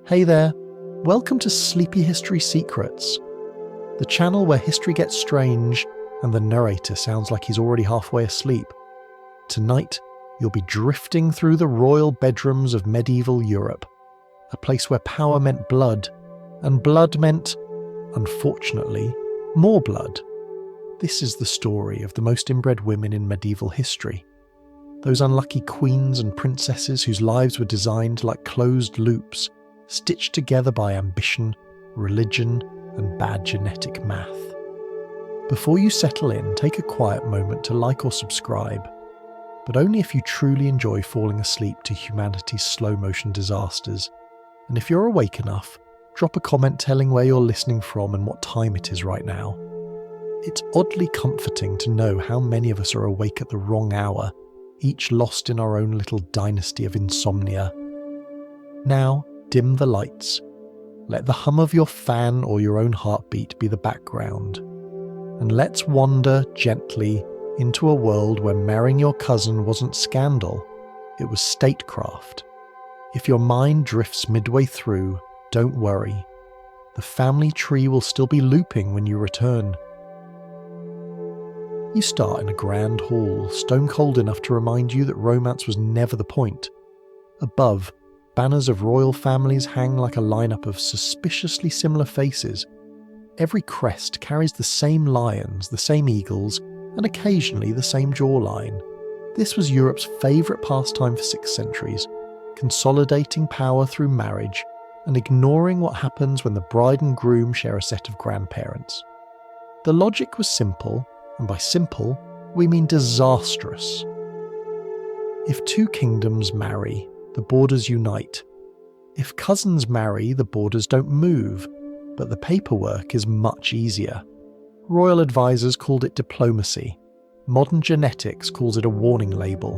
Hey there, welcome to Sleepy History Secrets, the channel where history gets strange and the narrator sounds like he's already halfway asleep. Tonight, you'll be drifting through the royal bedrooms of medieval Europe, a place where power meant blood, and blood meant, unfortunately, more blood. This is the story of the most inbred women in medieval history. Those unlucky queens and princesses whose lives were designed like closed loops, stitched together by ambition, religion, and bad genetic math. Before you settle in, take a quiet moment to like or subscribe, but only if you truly enjoy falling asleep to humanity's slow-motion disasters. And if you're awake enough, drop a comment telling where you're listening from and what time it is right now. It's oddly comforting to know how many of us are awake at the wrong hour, each lost in our own little dynasty of insomnia. Now, dim the lights. Let the hum of your fan or your own heartbeat be the background. And let's wander gently into a world where marrying your cousin wasn't scandal, it was statecraft. If your mind drifts midway through, don't worry. The family tree will still be looping when you return. You start in a grand hall, stone cold enough to remind you that romance was never the point. Above, banners of royal families hang like a lineup of suspiciously similar faces. Every crest carries the same lions, the same eagles, and occasionally the same jawline. This was Europe's favourite pastime for 6 centuries, consolidating power through marriage and ignoring what happens when the bride and groom share a set of grandparents. The logic was simple, and by simple, we mean disastrous. If 2 kingdoms marry, the borders unite. If cousins marry, the borders don't move, but the paperwork is much easier. Royal advisors called it diplomacy. Modern genetics calls it a warning label.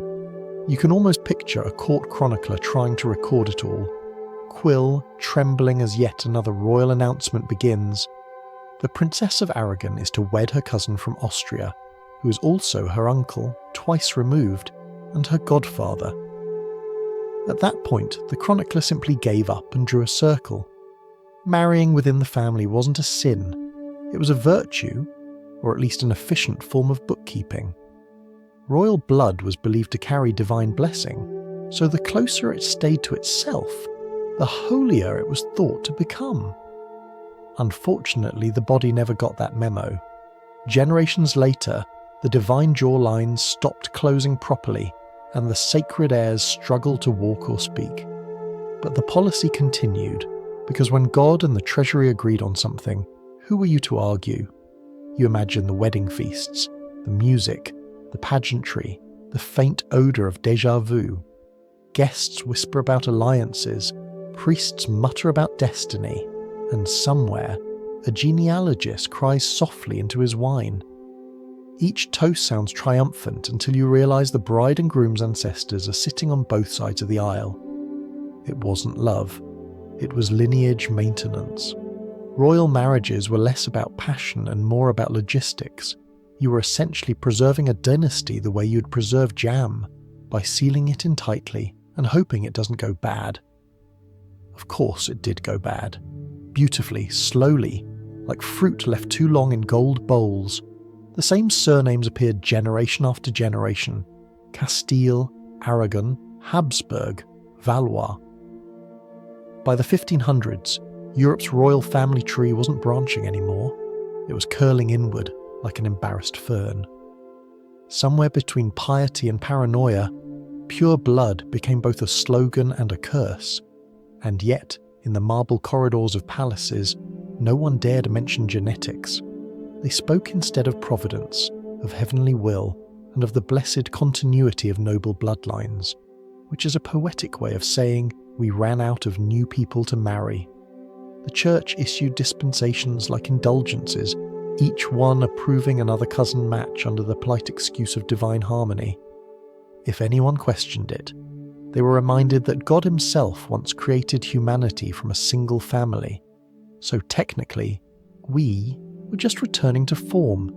You can almost picture a court chronicler trying to record it all. Quill trembling as yet another royal announcement begins. The Princess of Aragon is to wed her cousin from Austria, who is also her uncle, twice removed, and her godfather. At that point, the chronicler simply gave up and drew a circle. Marrying within the family wasn't a sin. It was a virtue, or at least an efficient form of bookkeeping. Royal blood was believed to carry divine blessing, so the closer it stayed to itself, the holier it was thought to become. Unfortunately, the body never got that memo. Generations later, the divine jawlines stopped closing properly, and the sacred heirs struggled to walk or speak. But the policy continued, because when God and the treasury agreed on something, who were you to argue? You imagine the wedding feasts, the music, the pageantry, the faint odour of déjà vu. Guests whisper about alliances, priests mutter about destiny, and somewhere, a genealogist cries softly into his wine. Each toast sounds triumphant until you realise the bride and groom's ancestors are sitting on both sides of the aisle. It wasn't love. It was lineage maintenance. Royal marriages were less about passion and more about logistics. You were essentially preserving a dynasty the way you'd preserve jam, by sealing it in tightly and hoping it doesn't go bad. Of course it did go bad. Beautifully, slowly, like fruit left too long in gold bowls. The same surnames appeared generation after generation: Castile, Aragon, Habsburg, Valois. By the 1500s, Europe's royal family tree wasn't branching anymore. It was curling inward like an embarrassed fern. Somewhere between piety and paranoia, pure blood became both a slogan and a curse. And yet, in the marble corridors of palaces, no one dared mention genetics. They spoke instead of providence, of heavenly will, and of the blessed continuity of noble bloodlines, which is a poetic way of saying we ran out of new people to marry. The church issued dispensations like indulgences, each one approving another cousin match under the polite excuse of divine harmony. If anyone questioned it, they were reminded that God himself once created humanity from a single family, so technically, we were just returning to form.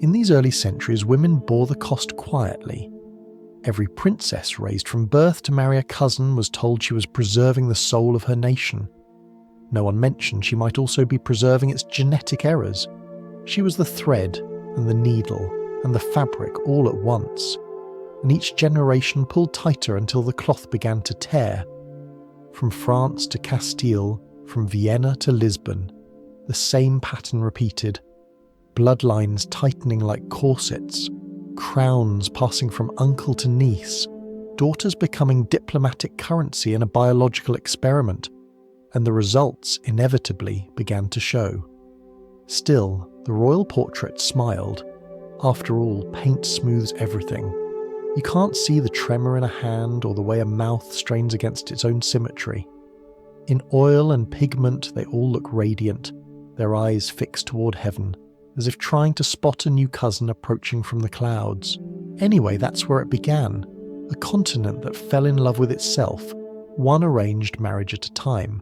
In these early centuries, women bore the cost quietly. Every princess raised from birth to marry a cousin was told she was preserving the soul of her nation. No one mentioned she might also be preserving its genetic errors. She was the thread and the needle and the fabric all at once, and each generation pulled tighter until the cloth began to tear. From France to Castile, from Vienna to Lisbon, the same pattern repeated. Bloodlines tightening like corsets, crowns passing from uncle to niece, daughters becoming diplomatic currency in a biological experiment, and the results inevitably began to show. Still, the royal portrait smiled. After all, paint smooths everything. You can't see the tremor in a hand or the way a mouth strains against its own symmetry. In oil and pigment, they all look radiant, their eyes fixed toward heaven, as if trying to spot a new cousin approaching from the clouds. Anyway, that's where it began. A continent that fell in love with itself, one arranged marriage at a time.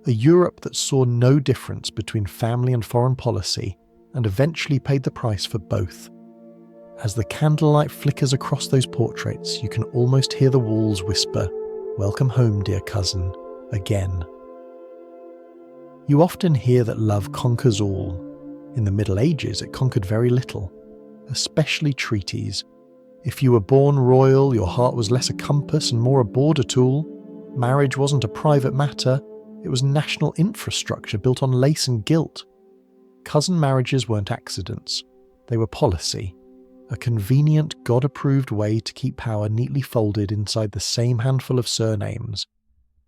A Europe that saw no difference between family and foreign policy, and eventually paid the price for both. As the candlelight flickers across those portraits, you can almost hear the walls whisper, "Welcome home, dear cousin," again. You often hear that love conquers all. In the Middle Ages, it conquered very little, especially treaties. If you were born royal, your heart was less a compass and more a border tool. Marriage wasn't a private matter, it was national infrastructure built on lace and gilt. Cousin marriages weren't accidents, they were policy. A convenient, God-approved way to keep power neatly folded inside the same handful of surnames.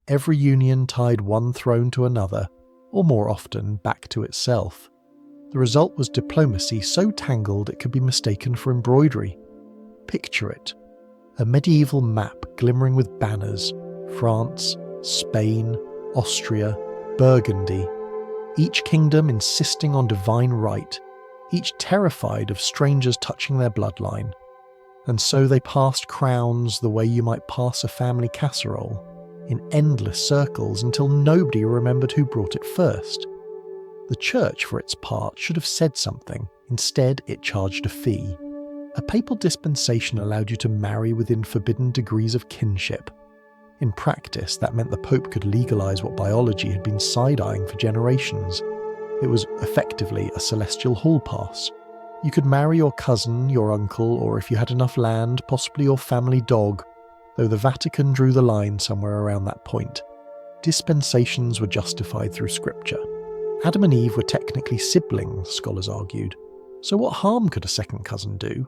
Every union tied one throne to another, or more often, back to itself. The result was diplomacy so tangled it could be mistaken for embroidery. Picture it. A medieval map glimmering with banners. France, Spain, Austria, Burgundy. Each kingdom insisting on divine right, each terrified of strangers touching their bloodline. And so they passed crowns the way you might pass a family casserole, in endless circles until nobody remembered who brought it first. The church, for its part, should have said something. Instead, it charged a fee. A papal dispensation allowed you to marry within forbidden degrees of kinship. In practice, that meant the Pope could legalise what biology had been side-eyeing for generations. It was effectively a celestial hall pass. You could marry your cousin, your uncle, or if you had enough land, possibly your family dog, though the Vatican drew the line somewhere around that point. Dispensations were justified through scripture. Adam and Eve were technically siblings, scholars argued, so what harm could a second cousin do?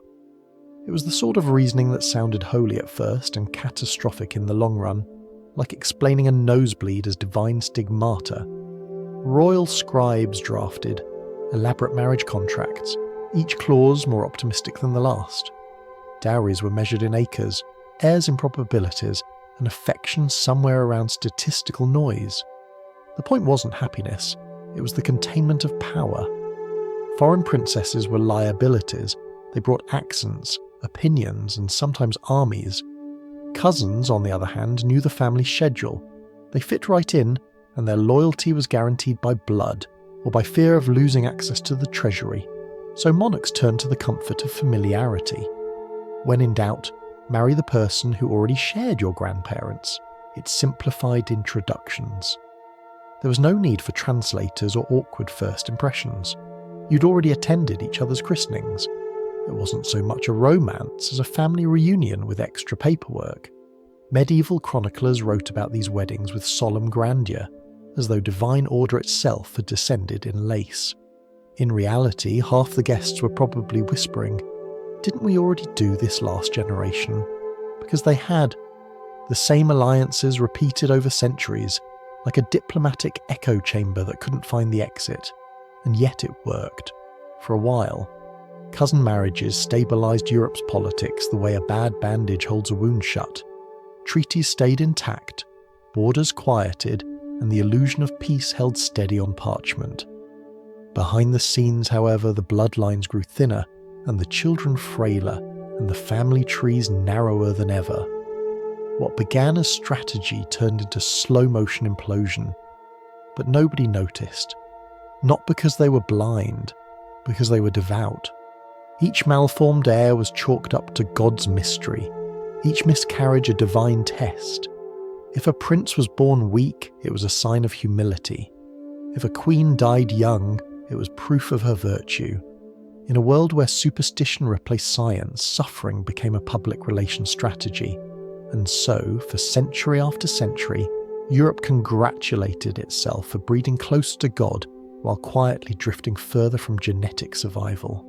It was the sort of reasoning that sounded holy at first and catastrophic in the long run, like explaining a nosebleed as divine stigmata. Royal scribes drafted elaborate marriage contracts, each clause more optimistic than the last. Dowries were measured in acres, heirs in probabilities, and affection somewhere around statistical noise. The point wasn't happiness, it was the containment of power. Foreign princesses were liabilities, they brought accents, opinions, and sometimes armies. Cousins, on the other hand, knew the family schedule. They fit right in, and their loyalty was guaranteed by blood, or by fear of losing access to the treasury. So monarchs turned to the comfort of familiarity. When in doubt, marry the person who already shared your grandparents. It simplified introductions. There was no need for translators or awkward first impressions. You'd already attended each other's christenings. It wasn't so much a romance as a family reunion with extra paperwork. Medieval chroniclers wrote about these weddings with solemn grandeur, as though divine order itself had descended in lace. In reality, half the guests were probably whispering, "Didn't we already do this last generation?" Because they had. The same alliances repeated over centuries, like a diplomatic echo chamber that couldn't find the exit. And yet it worked. For a while. Cousin marriages stabilised Europe's politics the way a bad bandage holds a wound shut. Treaties stayed intact, borders quieted, and the illusion of peace held steady on parchment. Behind the scenes, however, the bloodlines grew thinner, and the children frailer, and the family trees narrower than ever. What began as strategy turned into slow-motion implosion. But nobody noticed. Not because they were blind, because they were devout. Each malformed heir was chalked up to God's mystery. each miscarriage a divine test. If a prince was born weak, it was a sign of humility. If a queen died young, it was proof of her virtue. In a world where superstition replaced science, suffering became a public relations strategy. And so, for century after century, Europe congratulated itself for breeding closer to God while quietly drifting further from genetic survival.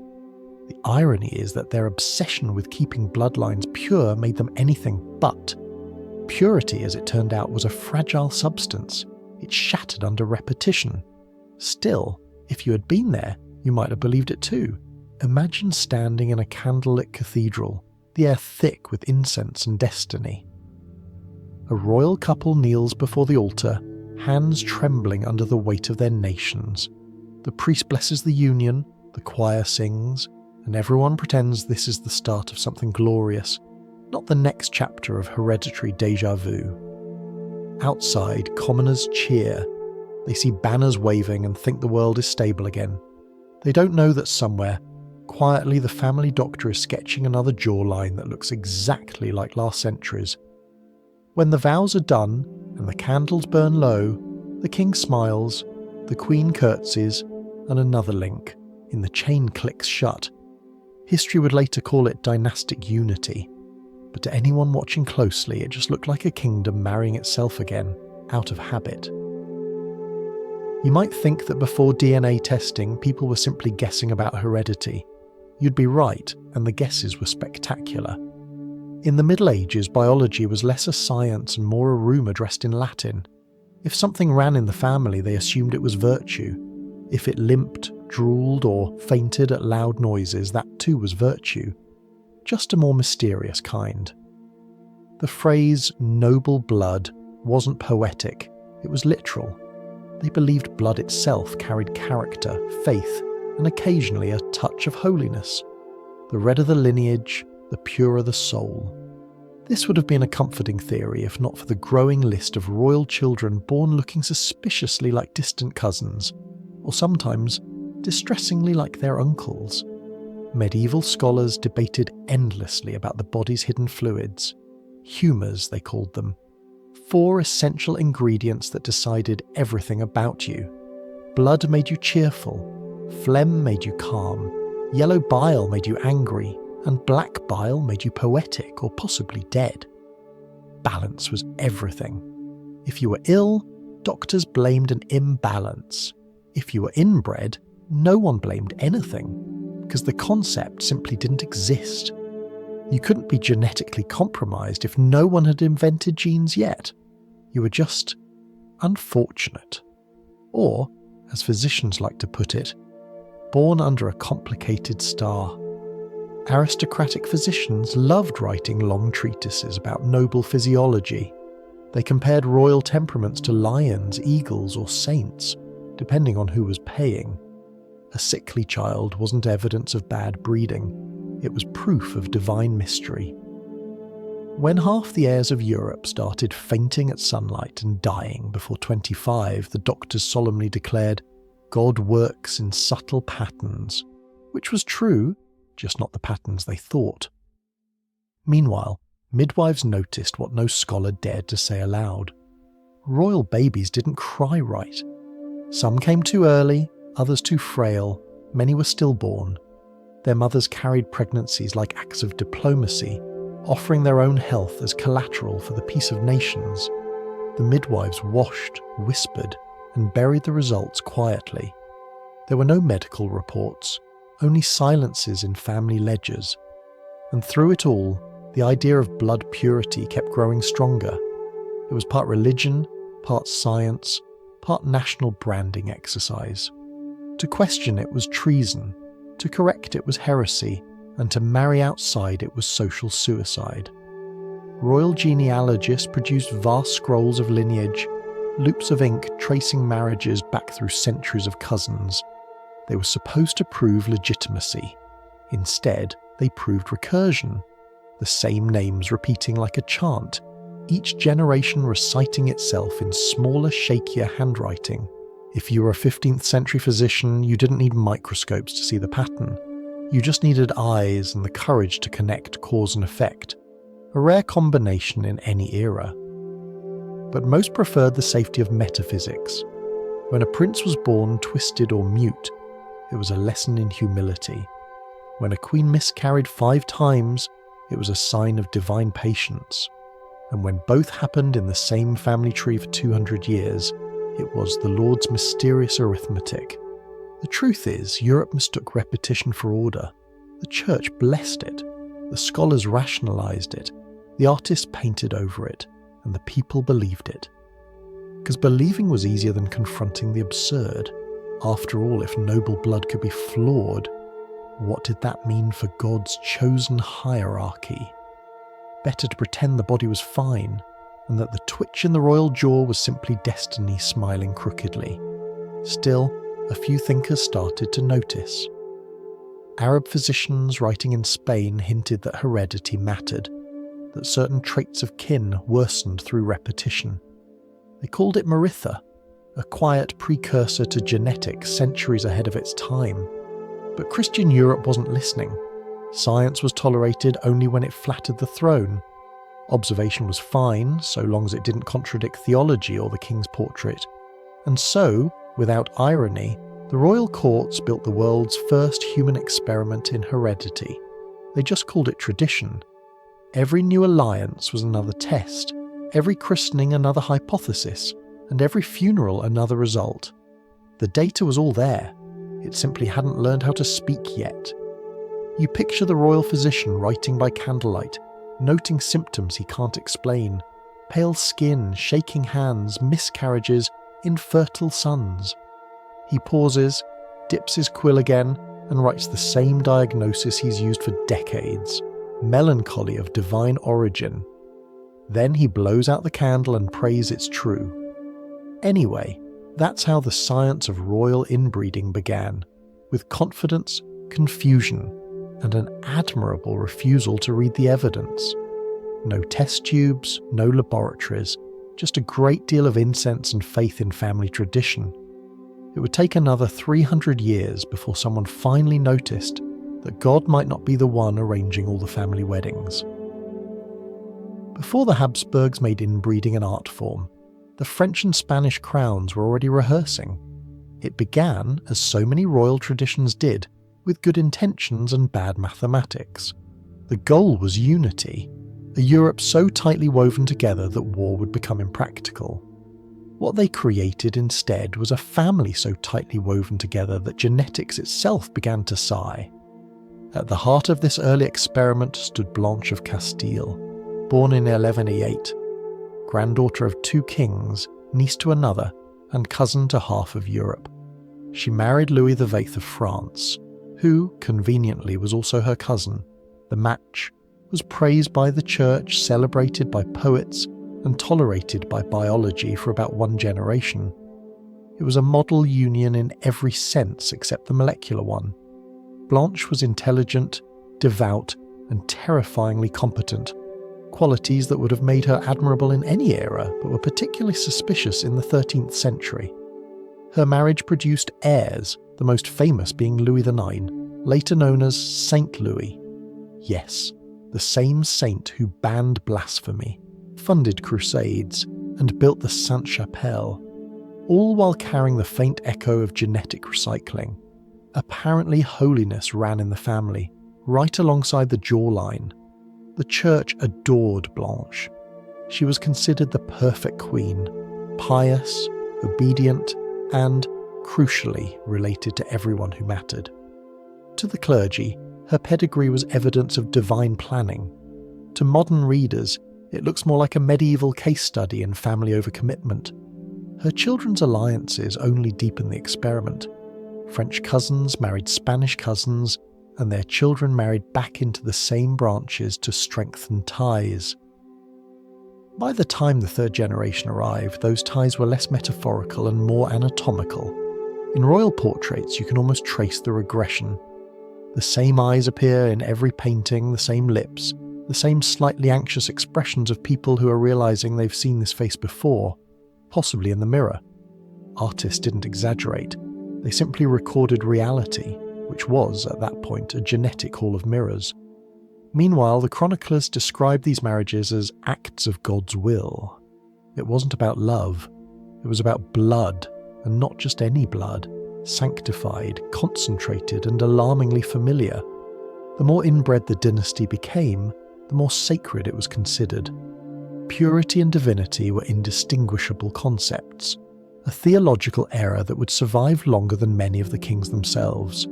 The irony is that their obsession with keeping bloodlines pure made them anything but. Purity, as it turned out, was a fragile substance. It shattered under repetition. Still, if you had been there, you might have believed it too. Imagine standing in a candlelit cathedral, the air thick with incense and destiny. A royal couple kneels before the altar, hands trembling under the weight of their nations. The priest blesses the union, the choir sings, and everyone pretends this is the start of something glorious, not the next chapter of hereditary déjà vu. Outside, commoners cheer. They see banners waving and think the world is stable again. They don't know that somewhere, quietly, the family doctor is sketching another jawline that looks exactly like last century's. When the vows are done and the candles burn low, the king smiles, the queen curtsies, and another link, in the chain clicks shut. History would later call it dynastic unity, but to anyone watching closely, it just looked like a kingdom marrying itself again, out of habit. You might think that before DNA testing, people were simply guessing about heredity. You'd be right, and the guesses were spectacular. In the Middle Ages, biology was less a science and more a rumour dressed in Latin. If something ran in the family, they assumed it was virtue. If it limped, drooled, or fainted at loud noises, that too was virtue. Just a more mysterious kind. The phrase noble blood wasn't poetic, it was literal. They believed blood itself carried character, faith, and occasionally a touch of holiness. The redder the lineage, the purer the soul. This would have been a comforting theory if not for the growing list of royal children born looking suspiciously like distant cousins, or sometimes distressingly like their uncles. Medieval scholars debated endlessly about the body's hidden fluids. Humours, they called them. 4 essential ingredients that decided everything about you. Blood made you cheerful, phlegm made you calm, yellow bile made you angry, and black bile made you poetic or possibly dead. Balance was everything. If you were ill, doctors blamed an imbalance. If you were inbred, no one blamed anything, because the concept simply didn't exist. You couldn't be genetically compromised if no one had invented genes yet. You were just unfortunate. Or, as physicians like to put it, born under a complicated star. Aristocratic physicians loved writing long treatises about noble physiology. They compared royal temperaments to lions, eagles, or saints, depending on who was paying. A sickly child wasn't evidence of bad breeding. It was proof of divine mystery. When half the heirs of Europe started fainting at sunlight and dying before 25, the doctors solemnly declared, God works in subtle patterns, which was true, just not the patterns they thought. Meanwhile, midwives noticed what no scholar dared to say aloud. Royal babies didn't cry right. Some came too early, others too frail, many were stillborn. Their mothers carried pregnancies like acts of diplomacy, offering their own health as collateral for the peace of nations. The midwives washed, whispered, and buried the results quietly. There were no medical reports, only silences in family ledgers. And through it all, the idea of blood purity kept growing stronger. It was part religion, part science, part national branding exercise. To question it was treason, to correct it was heresy, and to marry outside it was social suicide. Royal genealogists produced vast scrolls of lineage, loops of ink tracing marriages back through centuries of cousins. They were supposed to prove legitimacy. Instead, they proved recursion. The same names repeating like a chant, each generation reciting itself in smaller, shakier handwriting. If you were a 15th century physician, you didn't need microscopes to see the pattern. You just needed eyes and the courage to connect cause and effect. a rare combination in any era. But most preferred the safety of metaphysics. When a prince was born twisted or mute, it was a lesson in humility. When a queen miscarried 5 times, it was a sign of divine patience. And when both happened in the same family tree for 200 years, it was the Lord's mysterious arithmetic. The truth is, Europe mistook repetition for order. The church blessed it. The scholars rationalized it. The artists painted over it. And the people believed it. Because believing was easier than confronting the absurd. After all, if noble blood could be flawed, what did that mean for God's chosen hierarchy? Better to pretend the body was fine, and that the twitch in the royal jaw was simply destiny smiling crookedly. Still, a few thinkers started to notice. Arab physicians writing in Spain hinted that heredity mattered, that certain traits of kin worsened through repetition. They called it Maritha, a quiet precursor to genetics centuries ahead of its time. But Christian Europe wasn't listening. Science was tolerated only when it flattered the throne. Observation was fine, so long as it didn't contradict theology or the king's portrait. And so, without irony, the royal courts built the world's first human experiment in heredity. They just called it tradition. Every new alliance was another test, every christening another hypothesis, and every funeral another result. The data was all there. It simply hadn't learned how to speak yet. You picture the royal physician writing by candlelight, noting symptoms he can't explain, pale skin, shaking hands, miscarriages, infertile sons. He pauses, dips his quill again, and writes the same diagnosis he's used for decades. Melancholy of divine origin. Then he blows out the candle and prays it's true. Anyway, that's how the science of royal inbreeding began, with confidence, confusion, and an admirable refusal to read the evidence. No test tubes, no laboratories, just a great deal of incense and faith in family tradition. It would take another 300 years before someone finally noticed that God might not be the one arranging all the family weddings. Before the Habsburgs made inbreeding an art form, the French and Spanish crowns were already rehearsing. It began, as so many royal traditions did, with good intentions and bad mathematics. The goal was unity, a Europe so tightly woven together that war would become impractical. What they created instead was a family so tightly woven together that genetics itself began to sigh. At the heart of this early experiment stood Blanche of Castile, born in 1188, granddaughter of 2 kings, niece to another, and cousin to half of Europe. She married Louis VIII of France, who, conveniently, was also her cousin. The match was praised by the church, celebrated by poets, and tolerated by biology for about 1 generation. It was a model union in every sense except the molecular one. Blanche was intelligent, devout, and terrifyingly competent, qualities that would have made her admirable in any era, but were particularly suspicious in the 13th century. Her marriage produced heirs, the most famous being Louis IX, later known as Saint Louis. Yes, the same saint who banned blasphemy, funded crusades, and built the Sainte-Chapelle, all while carrying the faint echo of genetic recycling. Apparently holiness ran in the family, right alongside the jawline. The church adored Blanche. She was considered the perfect queen, pious, obedient, and, crucially, related to everyone who mattered. To the clergy, her pedigree was evidence of divine planning. To modern readers, it looks more like a medieval case study in family overcommitment. Her children's alliances only deepen the experiment. French cousins married Spanish cousins, and their children married back into the same branches to strengthen ties. By the time the 3rd generation arrived, those ties were less metaphorical and more anatomical. In royal portraits, you can almost trace the regression. The same eyes appear in every painting, the same lips, the same slightly anxious expressions of people who are realizing they've seen this face before, possibly in the mirror. Artists didn't exaggerate. They simply recorded reality, which was, at that point, a genetic hall of mirrors. Meanwhile, the chroniclers described these marriages as acts of God's will. It wasn't about love, it was about blood, and not just any blood, sanctified, concentrated, and alarmingly familiar. The more inbred the dynasty became, the more sacred it was considered. Purity and divinity were indistinguishable concepts, a theological error that would survive longer than many of the kings themselves.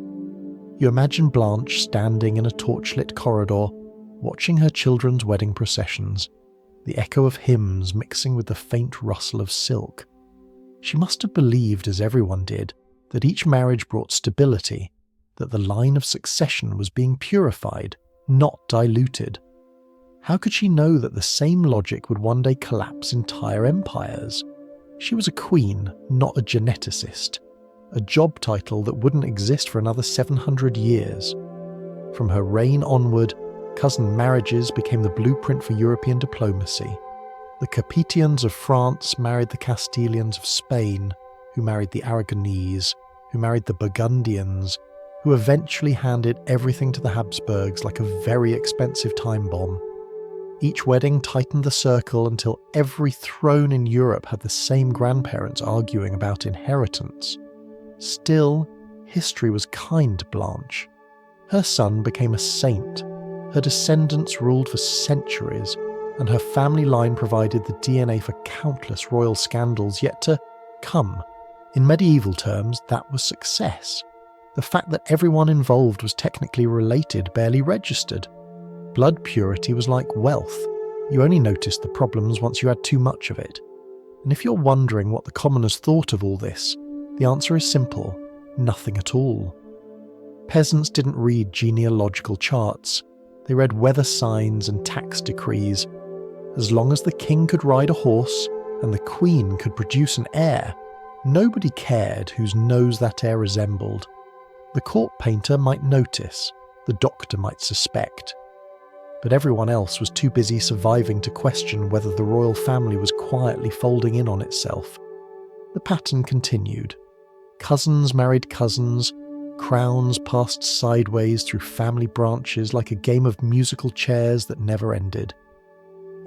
You imagine Blanche standing in a torchlit corridor, watching her children's wedding processions, the echo of hymns mixing with the faint rustle of silk. She must have believed, as everyone did, that each marriage brought stability, that the line of succession was being purified, not diluted. How could she know that the same logic would one day collapse entire empires? She was a queen, not a geneticist, a job title that wouldn't exist for another 700 years. From her reign onward, cousin marriages became the blueprint for European diplomacy. The Capetians of France married the Castilians of Spain, who married the Aragonese, who married the Burgundians, who eventually handed everything to the Habsburgs like a very expensive time bomb. Each wedding tightened the circle until every throne in Europe had the same grandparents arguing about inheritance. Still, history was kind to Blanche. Her son became a saint, her descendants ruled for centuries, and her family line provided the DNA for countless royal scandals yet to come. In medieval terms, that was success. The fact that everyone involved was technically related barely registered. Blood purity was like wealth. You only noticed the problems once you had too much of it. And if you're wondering what the commoners thought of all this, the answer is simple: nothing at all. Peasants didn't read genealogical charts. They read weather signs and tax decrees. As long as the king could ride a horse and the queen could produce an heir, nobody cared whose nose that heir resembled. The court painter might notice, the doctor might suspect. But everyone else was too busy surviving to question whether the royal family was quietly folding in on itself. The pattern continued. Cousins married cousins, crowns passed sideways through family branches like a game of musical chairs that never ended.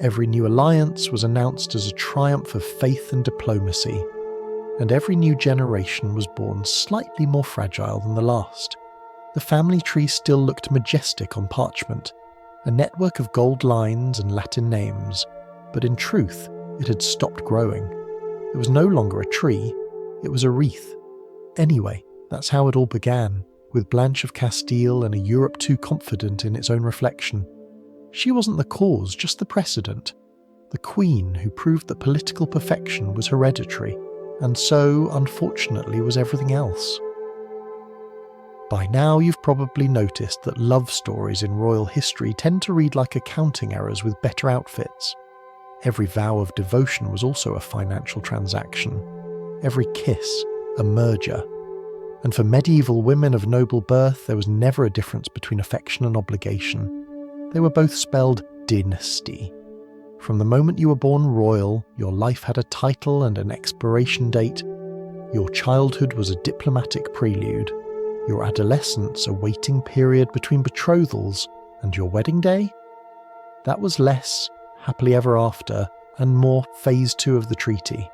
Every new alliance was announced as a triumph of faith and diplomacy, and every new generation was born slightly more fragile than the last. The family tree still looked majestic on parchment, a network of gold lines and Latin names, but in truth, it had stopped growing. It was no longer a tree, it was a wreath. Anyway, that's how it all began, with Blanche of Castile and a Europe too confident in its own reflection. She wasn't the cause, just the precedent. The queen who proved that political perfection was hereditary, and so, unfortunately, was everything else. By now you've probably noticed that love stories in royal history tend to read like accounting errors with better outfits. Every vow of devotion was also a financial transaction. Every kiss, a merger. And for medieval women of noble birth, there was never a difference between affection and obligation. They were both spelled dynasty. From the moment you were born royal, your life had a title and an expiration date. Your childhood was a diplomatic prelude. Your adolescence a waiting period between betrothals, and your wedding day? That was less happily ever after and more phase 2 of the treaty.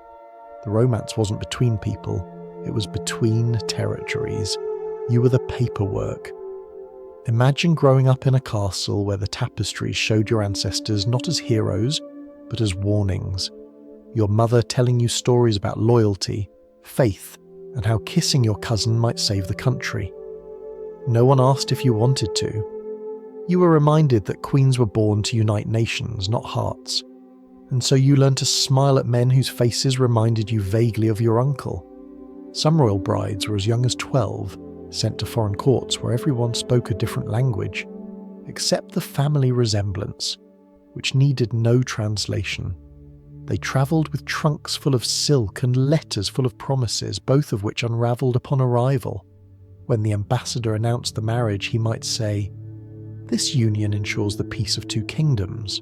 The romance wasn't between people, it was between territories. You were the paperwork. Imagine growing up in a castle where the tapestries showed your ancestors not as heroes, but as warnings. Your mother telling you stories about loyalty, faith, and how kissing your cousin might save the country. No one asked if you wanted to. You were reminded that queens were born to unite nations, not hearts. And so you learned to smile at men whose faces reminded you vaguely of your uncle. Some royal brides were as young as 12, sent to foreign courts where everyone spoke a different language, except the family resemblance, which needed no translation. They travelled with trunks full of silk and letters full of promises, both of which unravelled upon arrival. When the ambassador announced the marriage, he might say, "This union ensures the peace of 2 kingdoms."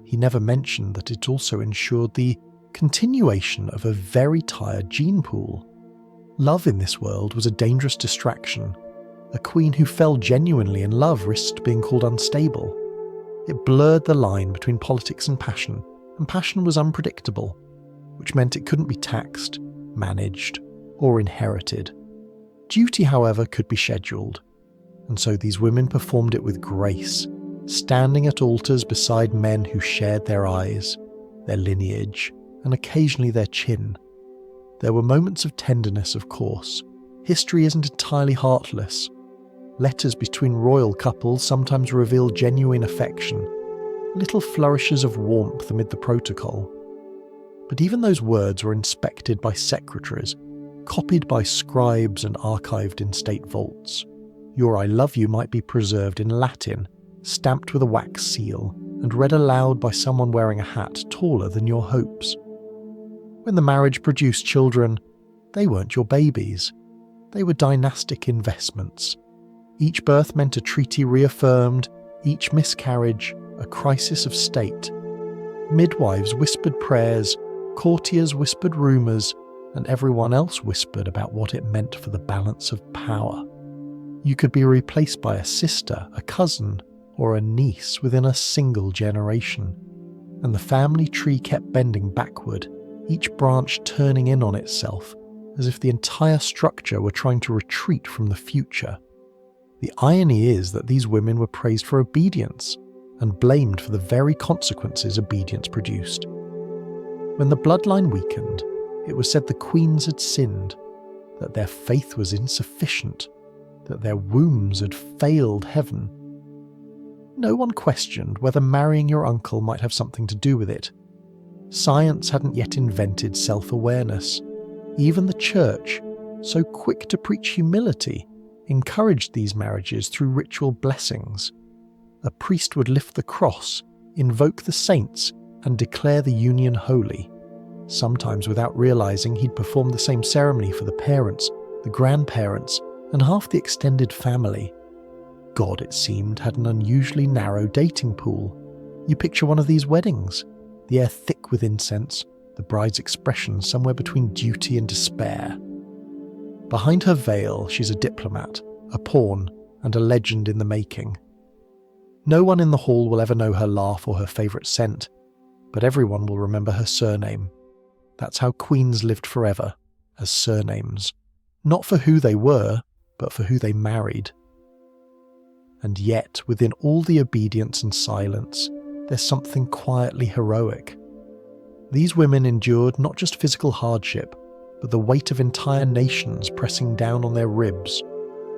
He never mentioned that it also ensured the continuation of a very tired gene pool. Love in this world was a dangerous distraction. A queen who fell genuinely in love risked being called unstable. It blurred the line between politics and passion was unpredictable, which meant it couldn't be taxed, managed, or inherited. Duty, however, could be scheduled, and so these women performed it with grace, standing at altars beside men who shared their eyes, their lineage, and occasionally their chin. There were moments of tenderness, of course. History isn't entirely heartless. Letters between royal couples sometimes reveal genuine affection, little flourishes of warmth amid the protocol. But even those words were inspected by secretaries, copied by scribes and archived in state vaults. Your I love you might be preserved in Latin, stamped with a wax seal, and read aloud by someone wearing a hat taller than your hopes. When the marriage produced children, they weren't your babies. They were dynastic investments. Each birth meant a treaty reaffirmed, each miscarriage a crisis of state. Midwives whispered prayers, courtiers whispered rumours, and everyone else whispered about what it meant for the balance of power. You could be replaced by a sister, a cousin, or a niece within a single generation, and the family tree kept bending backward, each branch turning in on itself, as if the entire structure were trying to retreat from the future. The irony is that these women were praised for obedience, and blamed for the very consequences obedience produced. When the bloodline weakened, it was said the queens had sinned, that their faith was insufficient, that their wombs had failed heaven. No one questioned whether marrying your uncle might have something to do with it. Science hadn't yet invented self-awareness. Even the church, so quick to preach humility, encouraged these marriages through ritual blessings. A priest would lift the cross, invoke the saints, and declare the union holy. Sometimes without realizing he'd perform the same ceremony for the parents, the grandparents, and half the extended family. God, it seemed, had an unusually narrow dating pool. You picture one of these weddings, the air thick with incense, the bride's expression somewhere between duty and despair. Behind her veil, she's a diplomat, a pawn, and a legend in the making. No one in the hall will ever know her laugh or her favourite scent, but everyone will remember her surname. That's how queens lived forever, as surnames. Not for who they were, but for who they married. And yet, within all the obedience and silence, there's something quietly heroic. These women endured not just physical hardship, but the weight of entire nations pressing down on their ribs.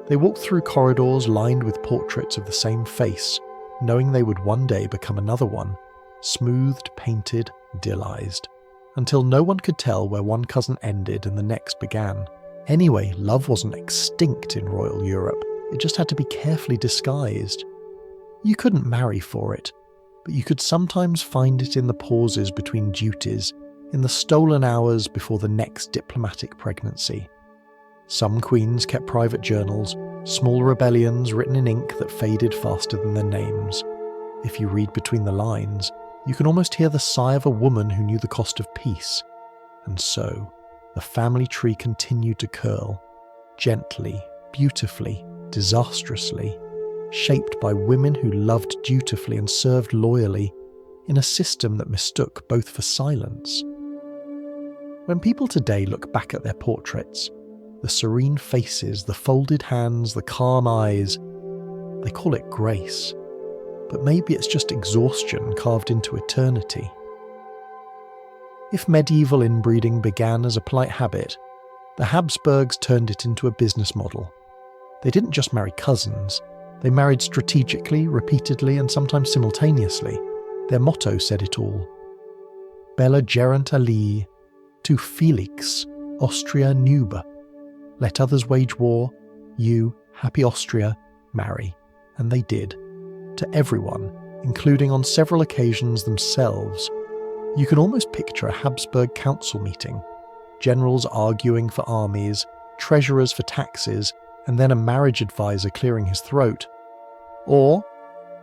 They walked through corridors lined with portraits of the same face, knowing they would one day become another one, smoothed, painted, idyllised, until no one could tell where one cousin ended and the next began. Anyway, love wasn't extinct in royal Europe, it just had to be carefully disguised. You couldn't marry for it, but you could sometimes find it in the pauses between duties, in the stolen hours before the next diplomatic pregnancy. Some queens kept private journals, small rebellions written in ink that faded faster than their names. If you read between the lines, you can almost hear the sigh of a woman who knew the cost of peace. And so, the family tree continued to curl, gently, beautifully, disastrously, shaped by women who loved dutifully and served loyally, in a system that mistook both for silence. When people today look back at their portraits, the serene faces, the folded hands, the calm eyes, they call it grace. But maybe it's just exhaustion carved into eternity. If medieval inbreeding began as a polite habit, the Habsburgs turned it into a business model. They didn't just marry cousins, they married strategically, repeatedly, and sometimes simultaneously. Their motto said it all. Bella gerant alii, tu Felix, Austria nuba. Let others wage war, you, happy Austria, marry. And they did. To everyone, including on several occasions themselves. You can almost picture a Habsburg council meeting, generals arguing for armies, treasurers for taxes, and then a marriage advisor clearing his throat. Or,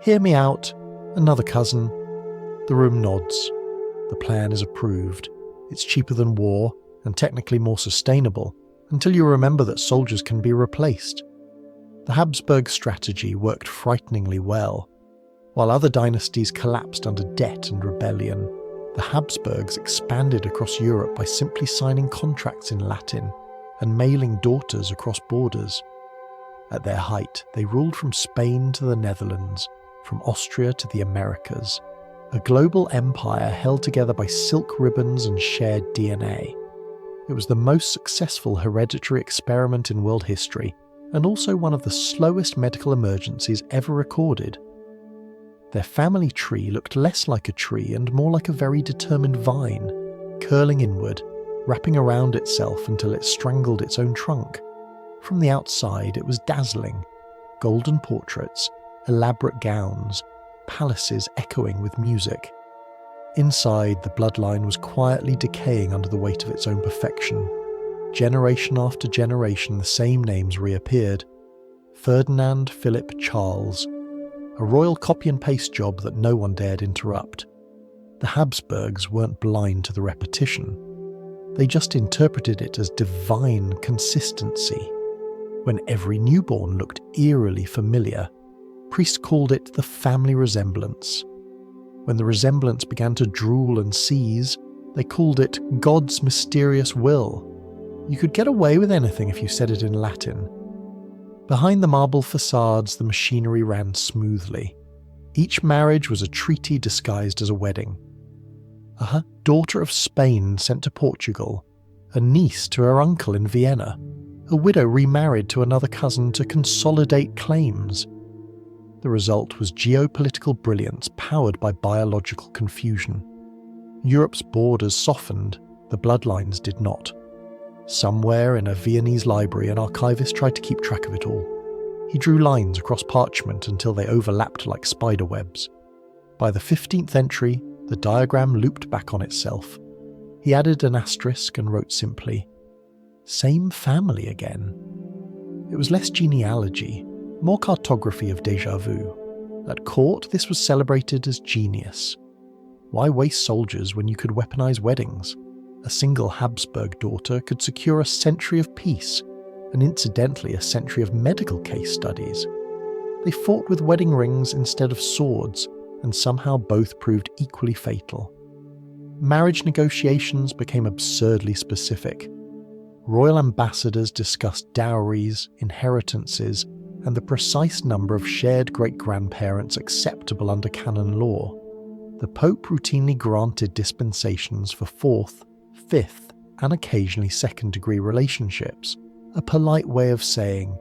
hear me out, another cousin. The room nods. The plan is approved. It's cheaper than war, and technically more sustainable, until you remember that soldiers can be replaced. The Habsburg strategy worked frighteningly well. While other dynasties collapsed under debt and rebellion, the Habsburgs expanded across Europe by simply signing contracts in Latin and mailing daughters across borders. At their height, they ruled from Spain to the Netherlands, from Austria to the Americas, a global empire held together by silk ribbons and shared DNA. It was the most successful hereditary experiment in world history, and also one of the slowest medical emergencies ever recorded. Their family tree looked less like a tree and more like a very determined vine, curling inward, wrapping around itself until it strangled its own trunk. From the outside, it was dazzling. Golden portraits, elaborate gowns, palaces echoing with music. Inside, the bloodline was quietly decaying under the weight of its own perfection. Generation after generation, the same names reappeared. Ferdinand, Philip, Charles. A royal copy-and-paste job that no one dared interrupt. The Habsburgs weren't blind to the repetition. They just interpreted it as divine consistency. When every newborn looked eerily familiar, priests called it the family resemblance. When the resemblance began to drool and seize, they called it God's mysterious will. You could get away with anything if you said it in Latin. Behind the marble facades, the machinery ran smoothly. Each marriage was a treaty disguised as a wedding. A daughter of Spain sent to Portugal, a niece to her uncle in Vienna, a widow remarried to another cousin to consolidate claims. The result was geopolitical brilliance powered by biological confusion. Europe's borders softened, the bloodlines did not. Somewhere in a Viennese library, an archivist tried to keep track of it all. He drew lines across parchment until they overlapped like spider webs. By the 15th entry, the diagram looped back on itself. He added an asterisk and wrote simply, "Same family again." It was less genealogy, more cartography of déjà vu. At court, this was celebrated as genius. Why waste soldiers when you could weaponize weddings? A single Habsburg daughter could secure a century of peace, and incidentally a century of medical case studies. They fought with wedding rings instead of swords, and somehow both proved equally fatal. Marriage negotiations became absurdly specific. Royal ambassadors discussed dowries, inheritances, and the precise number of shared great-grandparents acceptable under canon law. The Pope routinely granted dispensations for 4th, 5th, and occasionally 2nd-degree relationships, a polite way of saying,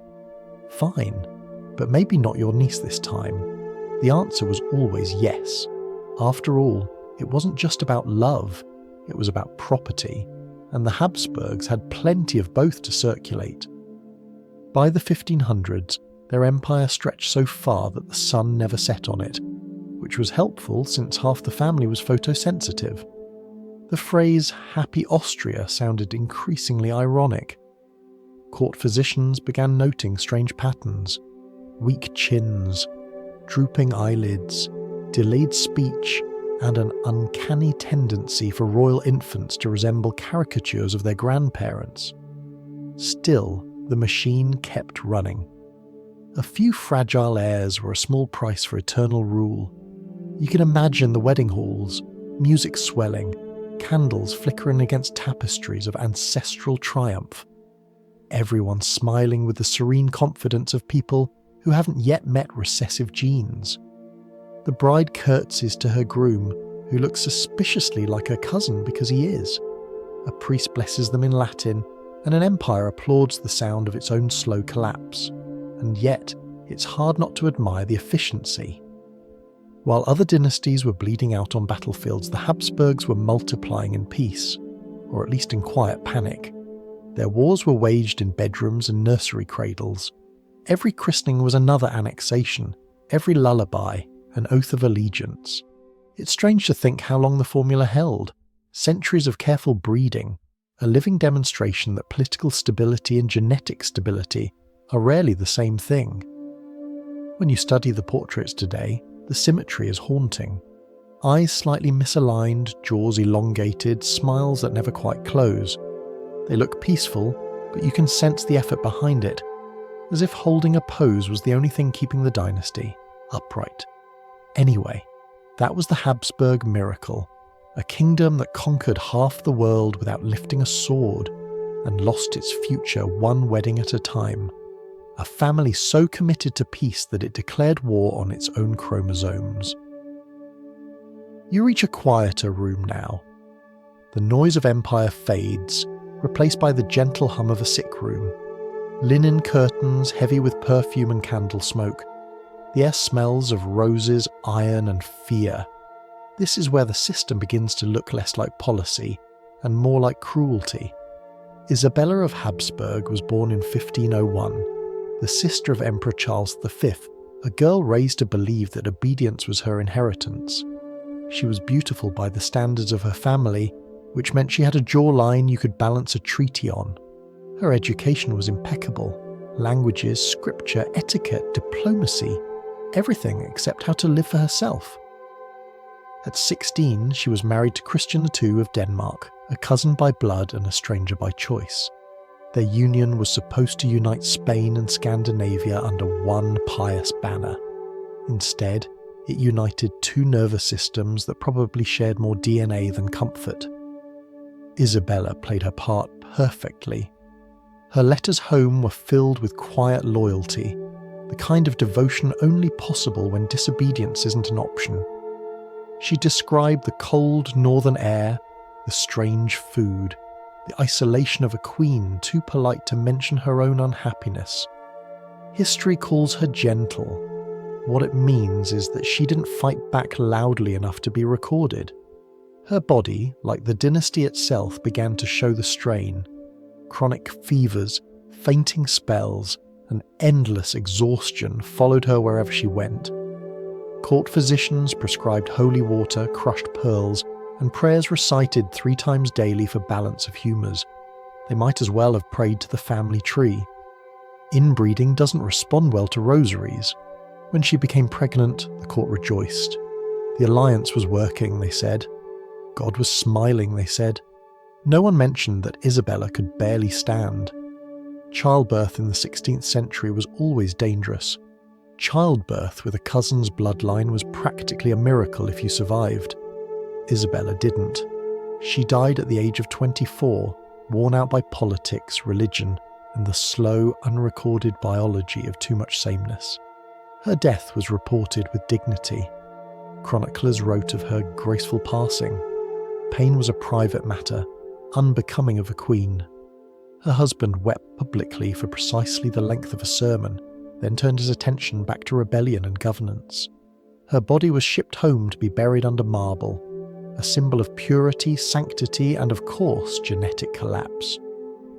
"Fine, but maybe not your niece this time." The answer was always yes. After all, it wasn't just about love, it was about property, and the Habsburgs had plenty of both to circulate. By the 1500s, their empire stretched so far that the sun never set on it, which was helpful since half the family was photosensitive. The phrase "happy Austria" sounded increasingly ironic. Court physicians began noting strange patterns: weak chins, drooping eyelids, delayed speech, and an uncanny tendency for royal infants to resemble caricatures of their grandparents. Still, the machine kept running. A few fragile heirs were a small price for eternal rule. You can imagine the wedding halls, music swelling, candles flickering against tapestries of ancestral triumph. Everyone smiling with the serene confidence of people who haven't yet met recessive genes. The bride curtsies to her groom, who looks suspiciously like her cousin because he is. A priest blesses them in Latin, and an empire applauds the sound of its own slow collapse. And yet, it's hard not to admire the efficiency. While other dynasties were bleeding out on battlefields, the Habsburgs were multiplying in peace, or at least in quiet panic. Their wars were waged in bedrooms and nursery cradles. Every christening was another annexation, every lullaby an oath of allegiance. It's strange to think how long the formula held. Centuries of careful breeding, a living demonstration that political stability and genetic stability are rarely the same thing. When you study the portraits today, the symmetry is haunting. Eyes slightly misaligned, jaws elongated, smiles that never quite close. They look peaceful, but you can sense the effort behind it, as if holding a pose was the only thing keeping the dynasty upright. Anyway, that was the Habsburg miracle, a kingdom that conquered half the world without lifting a sword and lost its future one wedding at a time. A family so committed to peace that it declared war on its own chromosomes. You reach a quieter room now. The noise of empire fades, replaced by the gentle hum of a sick room. Linen curtains heavy with perfume and candle smoke. The air smells of roses, iron and fear. This is where the system begins to look less like policy and more like cruelty. Isabella of Habsburg was born in 1501, the sister of Emperor Charles V, a girl raised to believe that obedience was her inheritance. She was beautiful by the standards of her family, which meant she had a jawline you could balance a treaty on. Her education was impeccable. Languages, scripture, etiquette, diplomacy, everything except how to live for herself. At 16, she was married to Christian II of Denmark, a cousin by blood and a stranger by choice. Their union was supposed to unite Spain and Scandinavia under one pious banner. Instead, it united two nervous systems that probably shared more DNA than comfort. Isabella played her part perfectly. Her letters home were filled with quiet loyalty, the kind of devotion only possible when disobedience isn't an option. She described the cold northern air, the strange food, the isolation of a queen too polite to mention her own unhappiness. History calls her gentle. What it means is that she didn't fight back loudly enough to be recorded. Her body, like the dynasty itself, began to show the strain. Chronic fevers, fainting spells, and endless exhaustion followed her wherever she went. Court physicians prescribed holy water, crushed pearls, and prayers recited 3 times daily for balance of humours. They might as well have prayed to the family tree. Inbreeding doesn't respond well to rosaries. When she became pregnant, the court rejoiced. The alliance was working, they said. God was smiling, they said. No one mentioned that Isabella could barely stand. Childbirth in the 16th century was always dangerous. Childbirth with a cousin's bloodline was practically a miracle if you survived. Isabella didn't. She died at the age of 24, worn out by politics, religion, and the slow, unrecorded biology of too much sameness. Her death was reported with dignity. Chroniclers wrote of her graceful passing. Pain was a private matter, unbecoming of a queen. Her husband wept publicly for precisely the length of a sermon, then turned his attention back to rebellion and governance. Her body was shipped home to be buried under marble, a symbol of purity, sanctity, and of course, genetic collapse.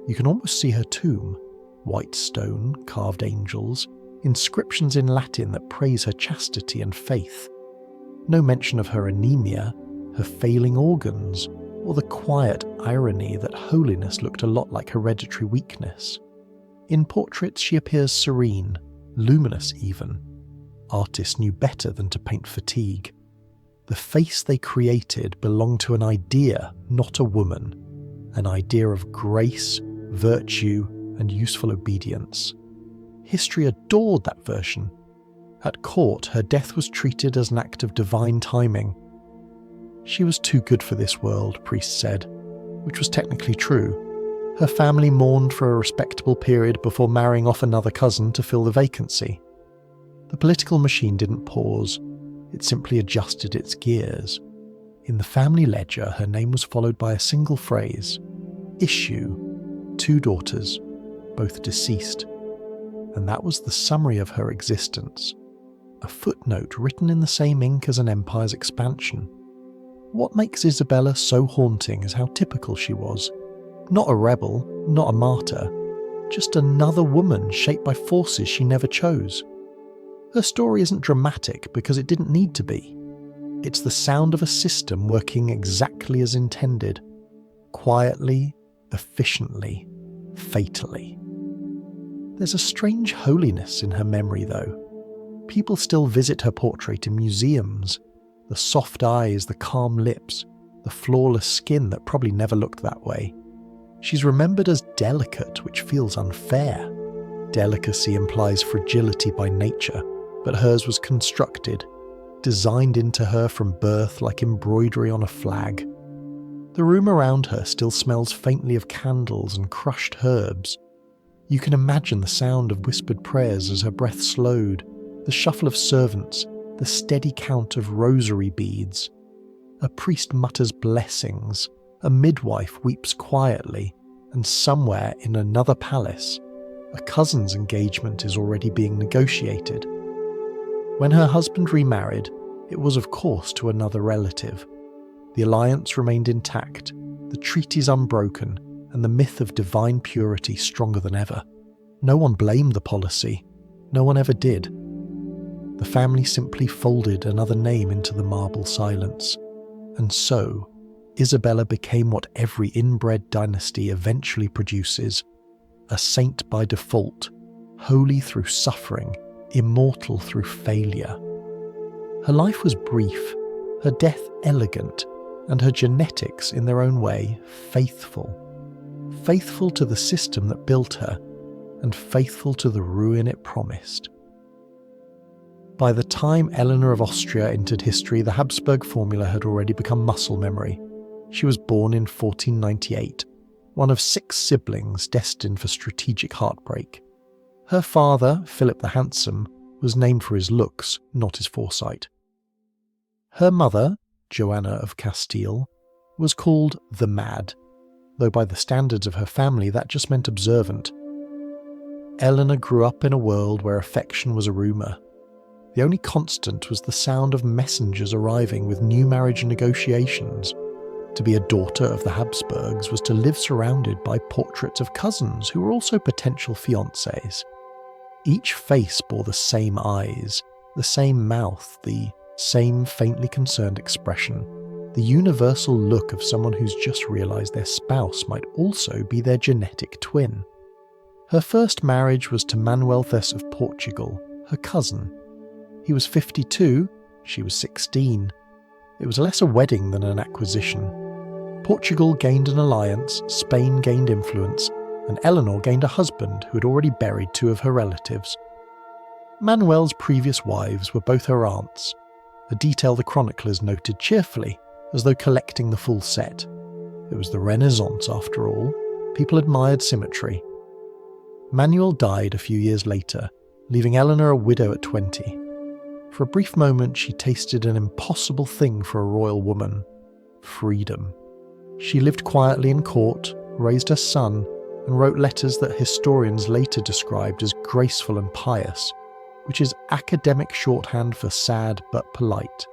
You can almost see her tomb, white stone, carved angels, inscriptions in Latin that praise her chastity and faith. No mention of her anemia, her failing organs, or the quiet irony that holiness looked a lot like hereditary weakness. In portraits she appears serene, luminous even. Artists knew better than to paint fatigue. The face they created belonged to an idea, not a woman, an idea of grace, virtue, and useful obedience. History adored that version. At court, her death was treated as an act of divine timing. She was too good for this world, priests said, which was technically true. Her family mourned for a respectable period before marrying off another cousin to fill the vacancy. The political machine didn't pause, it simply adjusted its gears. In the family ledger, her name was followed by a single phrase, issue, 2 daughters, both deceased. And that was the summary of her existence, a footnote written in the same ink as an empire's expansion. What makes Isabella so haunting is how typical she was. Not a rebel, not a martyr, just another woman shaped by forces she never chose. Her story isn't dramatic because it didn't need to be. It's the sound of a system working exactly as intended, quietly, efficiently, fatally. There's a strange holiness in her memory, though. People still visit her portrait in museums. The soft eyes, the calm lips, the flawless skin that probably never looked that way. She's remembered as delicate, which feels unfair. Delicacy implies fragility by nature, but hers was constructed. designed into her from birth like embroidery on a flag. The room around her still smells faintly of candles and crushed herbs. You can imagine the sound of whispered prayers as her breath slowed, the shuffle of servants, the steady count of rosary beads. A priest mutters blessings, a midwife weeps quietly, and somewhere in another palace, a cousin's engagement is already being negotiated. When her husband remarried, it was of course to another relative. The alliance remained intact, the treaties unbroken, and the myth of divine purity stronger than ever. No one blamed the policy. No one ever did. The family simply folded another name into the marble silence. And so, Isabella became what every inbred dynasty eventually produces, a saint by default, holy through suffering, immortal through failure. Her life was brief, her death elegant, and her genetics, in their own way, faithful. Faithful to the system that built her, and faithful to the ruin it promised. By the time Eleanor of Austria entered history, the Habsburg formula had already become muscle memory. She was born in 1498, one of 6 siblings destined for strategic heartbreak. Her father, Philip the Handsome, was named for his looks, not his foresight. Her mother, Joanna of Castile, was called the Mad, though by the standards of her family that just meant observant. Eleanor grew up in a world where affection was a rumour. The only constant was the sound of messengers arriving with new marriage negotiations. To be a daughter of the Habsburgs was to live surrounded by portraits of cousins who were also potential fiancés. Each face bore the same eyes, the same mouth, the same faintly concerned expression, the universal look of someone who's just realised their spouse might also be their genetic twin. Her first marriage was to Manuel I of Portugal, her cousin. He was 52, she was 16. It was less a wedding than an acquisition. Portugal gained an alliance, Spain gained influence, and Eleanor gained a husband who had already buried 2 of her relatives. Manuel's previous wives were both her aunts, a detail the chroniclers noted cheerfully, as though collecting the full set. It was the Renaissance, after all. People admired symmetry. Manuel died a few years later, leaving Eleanor a widow at 20. For a brief moment she tasted an impossible thing for a royal woman: freedom. She lived quietly in court, raised her son, and wrote letters that historians later described as graceful and pious, which is academic shorthand for sad but polite.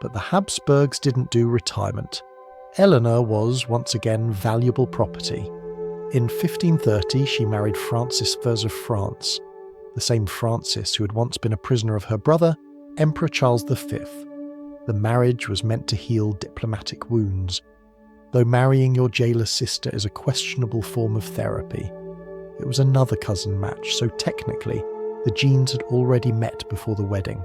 But the Habsburgs didn't do retirement. Eleanor was, once again, valuable property. In 1530 she married Francis I of France, the same Francis who had once been a prisoner of her brother, Emperor Charles V. The marriage was meant to heal diplomatic wounds, though marrying your jailer's sister is a questionable form of therapy. It was another cousin match, so technically, the genes had already met before the wedding.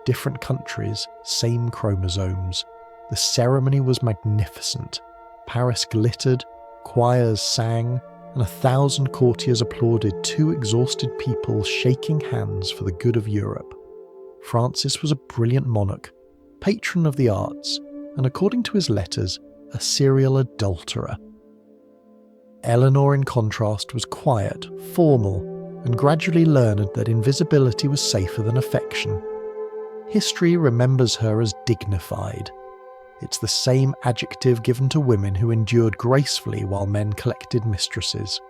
Different countries, same chromosomes. The ceremony was magnificent. Paris glittered, choirs sang, and 1,000 courtiers applauded 2 exhausted people shaking hands for the good of Europe. Francis was a brilliant monarch, patron of the arts, and according to his letters, a serial adulterer. Eleanor, in contrast, was quiet, formal, and gradually learned that invisibility was safer than affection. History remembers her as dignified. It's the same adjective given to women who endured gracefully while men collected mistresses.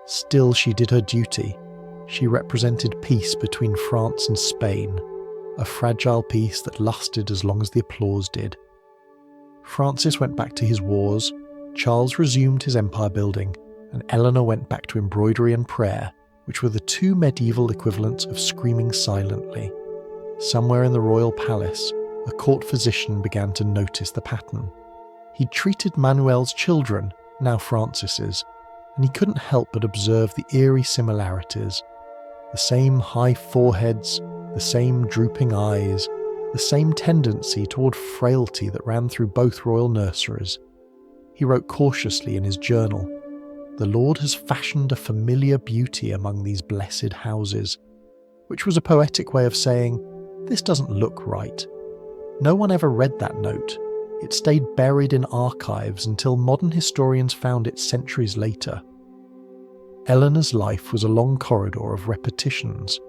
Still, she did her duty. She represented peace between France and Spain, a fragile peace that lasted as long as the applause did. Francis went back to his wars, Charles resumed his empire building, and Eleanor went back to embroidery and prayer, which were the 2 medieval equivalents of screaming silently. Somewhere in the royal palace, a court physician began to notice the pattern. He'd treated Manuel's children, now Francis's, and he couldn't help but observe the eerie similarities. The same high foreheads, the same drooping eyes, the same tendency toward frailty that ran through both royal nurseries. He wrote cautiously in his journal, "The Lord has fashioned a familiar beauty among these blessed houses," which was a poetic way of saying, "This doesn't look right. No one ever read that note. It stayed buried in archives until modern historians found it centuries later. Eleanor's life was a long corridor of repetitions.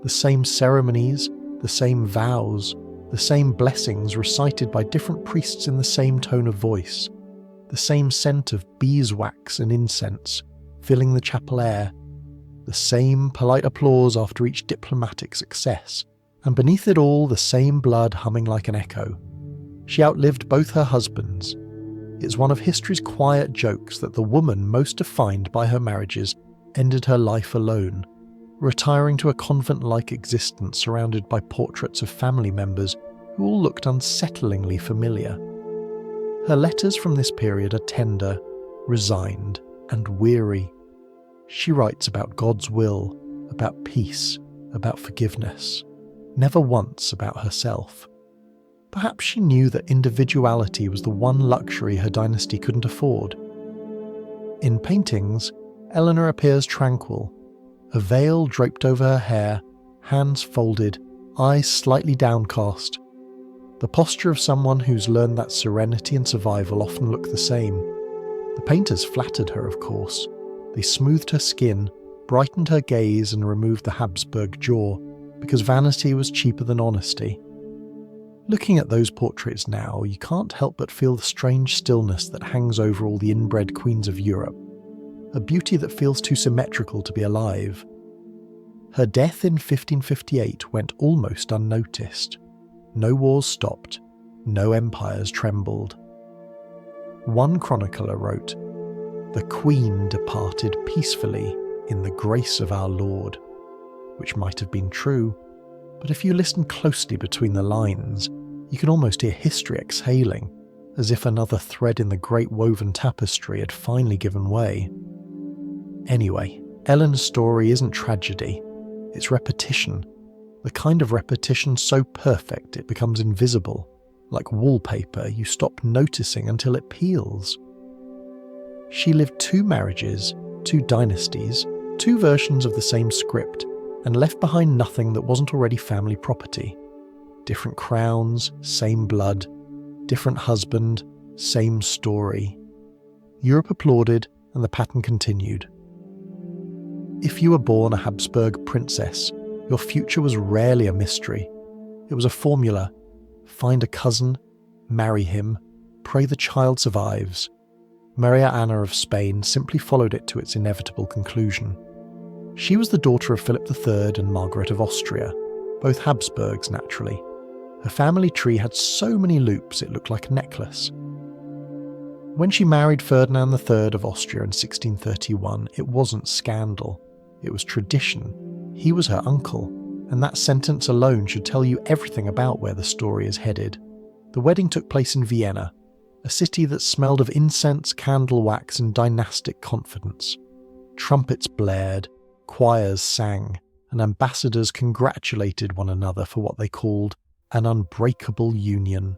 The same ceremonies, the same vows, the same blessings recited by different priests in the same tone of voice, the same scent of beeswax and incense filling the chapel air, the same polite applause after each diplomatic success, and beneath it all the same blood humming like an echo. She outlived both her husbands. It's one of history's quiet jokes that the woman most defined by her marriages ended her life alone, retiring to a convent-like existence surrounded by portraits of family members who all looked unsettlingly familiar. Her letters from this period are tender, resigned, and weary. She writes about God's will, about peace, about forgiveness, never once about herself. Perhaps she knew that individuality was the one luxury her dynasty couldn't afford. In paintings, Eleanor appears tranquil, a veil draped over her hair, hands folded, eyes slightly downcast. The posture of someone who's learned that serenity and survival often look the same. The painters flattered her, of course. They smoothed her skin, brightened her gaze, and removed the Habsburg jaw, because vanity was cheaper than honesty. Looking at those portraits now, you can't help but feel the strange stillness that hangs over all the inbred queens of Europe, a beauty that feels too symmetrical to be alive. Her death in 1558 went almost unnoticed. No wars stopped, no empires trembled. One chronicler wrote, "The Queen departed peacefully in the grace of our Lord," which might have been true, but if you listen closely between the lines, you can almost hear history exhaling, as if another thread in the great woven tapestry had finally given way. Anyway, Eleanor's story isn't tragedy, it's repetition, the kind of repetition so perfect it becomes invisible, like wallpaper you stop noticing until it peels. She lived 2 marriages, 2 dynasties, 2 versions of the same script, and left behind nothing that wasn't already family property. Different crowns, same blood. Different husband, same story. Europe applauded, and the pattern continued. If you were born a Habsburg princess, your future was rarely a mystery. It was a formula. Find a cousin, marry him, pray the child survives. Maria Anna of Spain simply followed it to its inevitable conclusion. She was the daughter of Philip III and Margaret of Austria, both Habsburgs naturally. Her family tree had so many loops it looked like a necklace. When she married Ferdinand III of Austria in 1631, it wasn't scandal, it was tradition. He was her uncle, and that sentence alone should tell you everything about where the story is headed. The wedding took place in Vienna, a city that smelled of incense, candle wax, and dynastic confidence. Trumpets blared, choirs sang, and ambassadors congratulated one another for what they called an unbreakable union.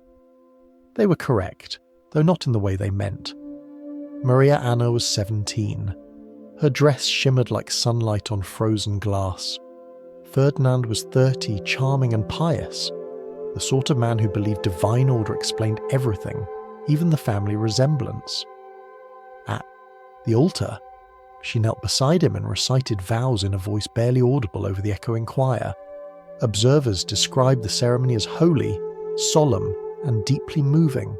They were correct, though not in the way they meant. Maria Anna was 17. Her dress shimmered like sunlight on frozen glass. Ferdinand was 30, charming and pious, the sort of man who believed divine order explained everything, even the family resemblance. At the altar, she knelt beside him and recited vows in a voice barely audible over the echoing choir. Observers described the ceremony as holy, solemn, and deeply moving.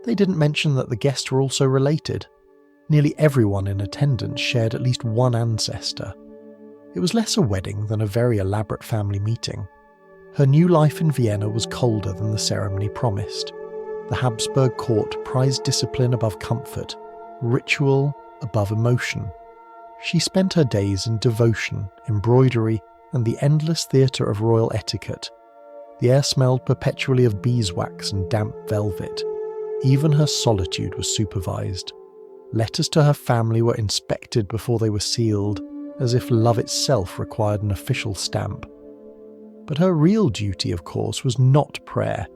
They didn't mention that the guests were also related. Nearly everyone in attendance shared at least one ancestor. It was less a wedding than a very elaborate family meeting. Her new life in Vienna was colder than the ceremony promised. The Habsburg court prized discipline above comfort, ritual above emotion. She spent her days in devotion, embroidery, and the endless theatre of royal etiquette. The air smelled perpetually of beeswax and damp velvet. Even her solitude was supervised. Letters to her family were inspected before they were sealed, as if love itself required an official stamp. But her real duty, of course, was not prayer.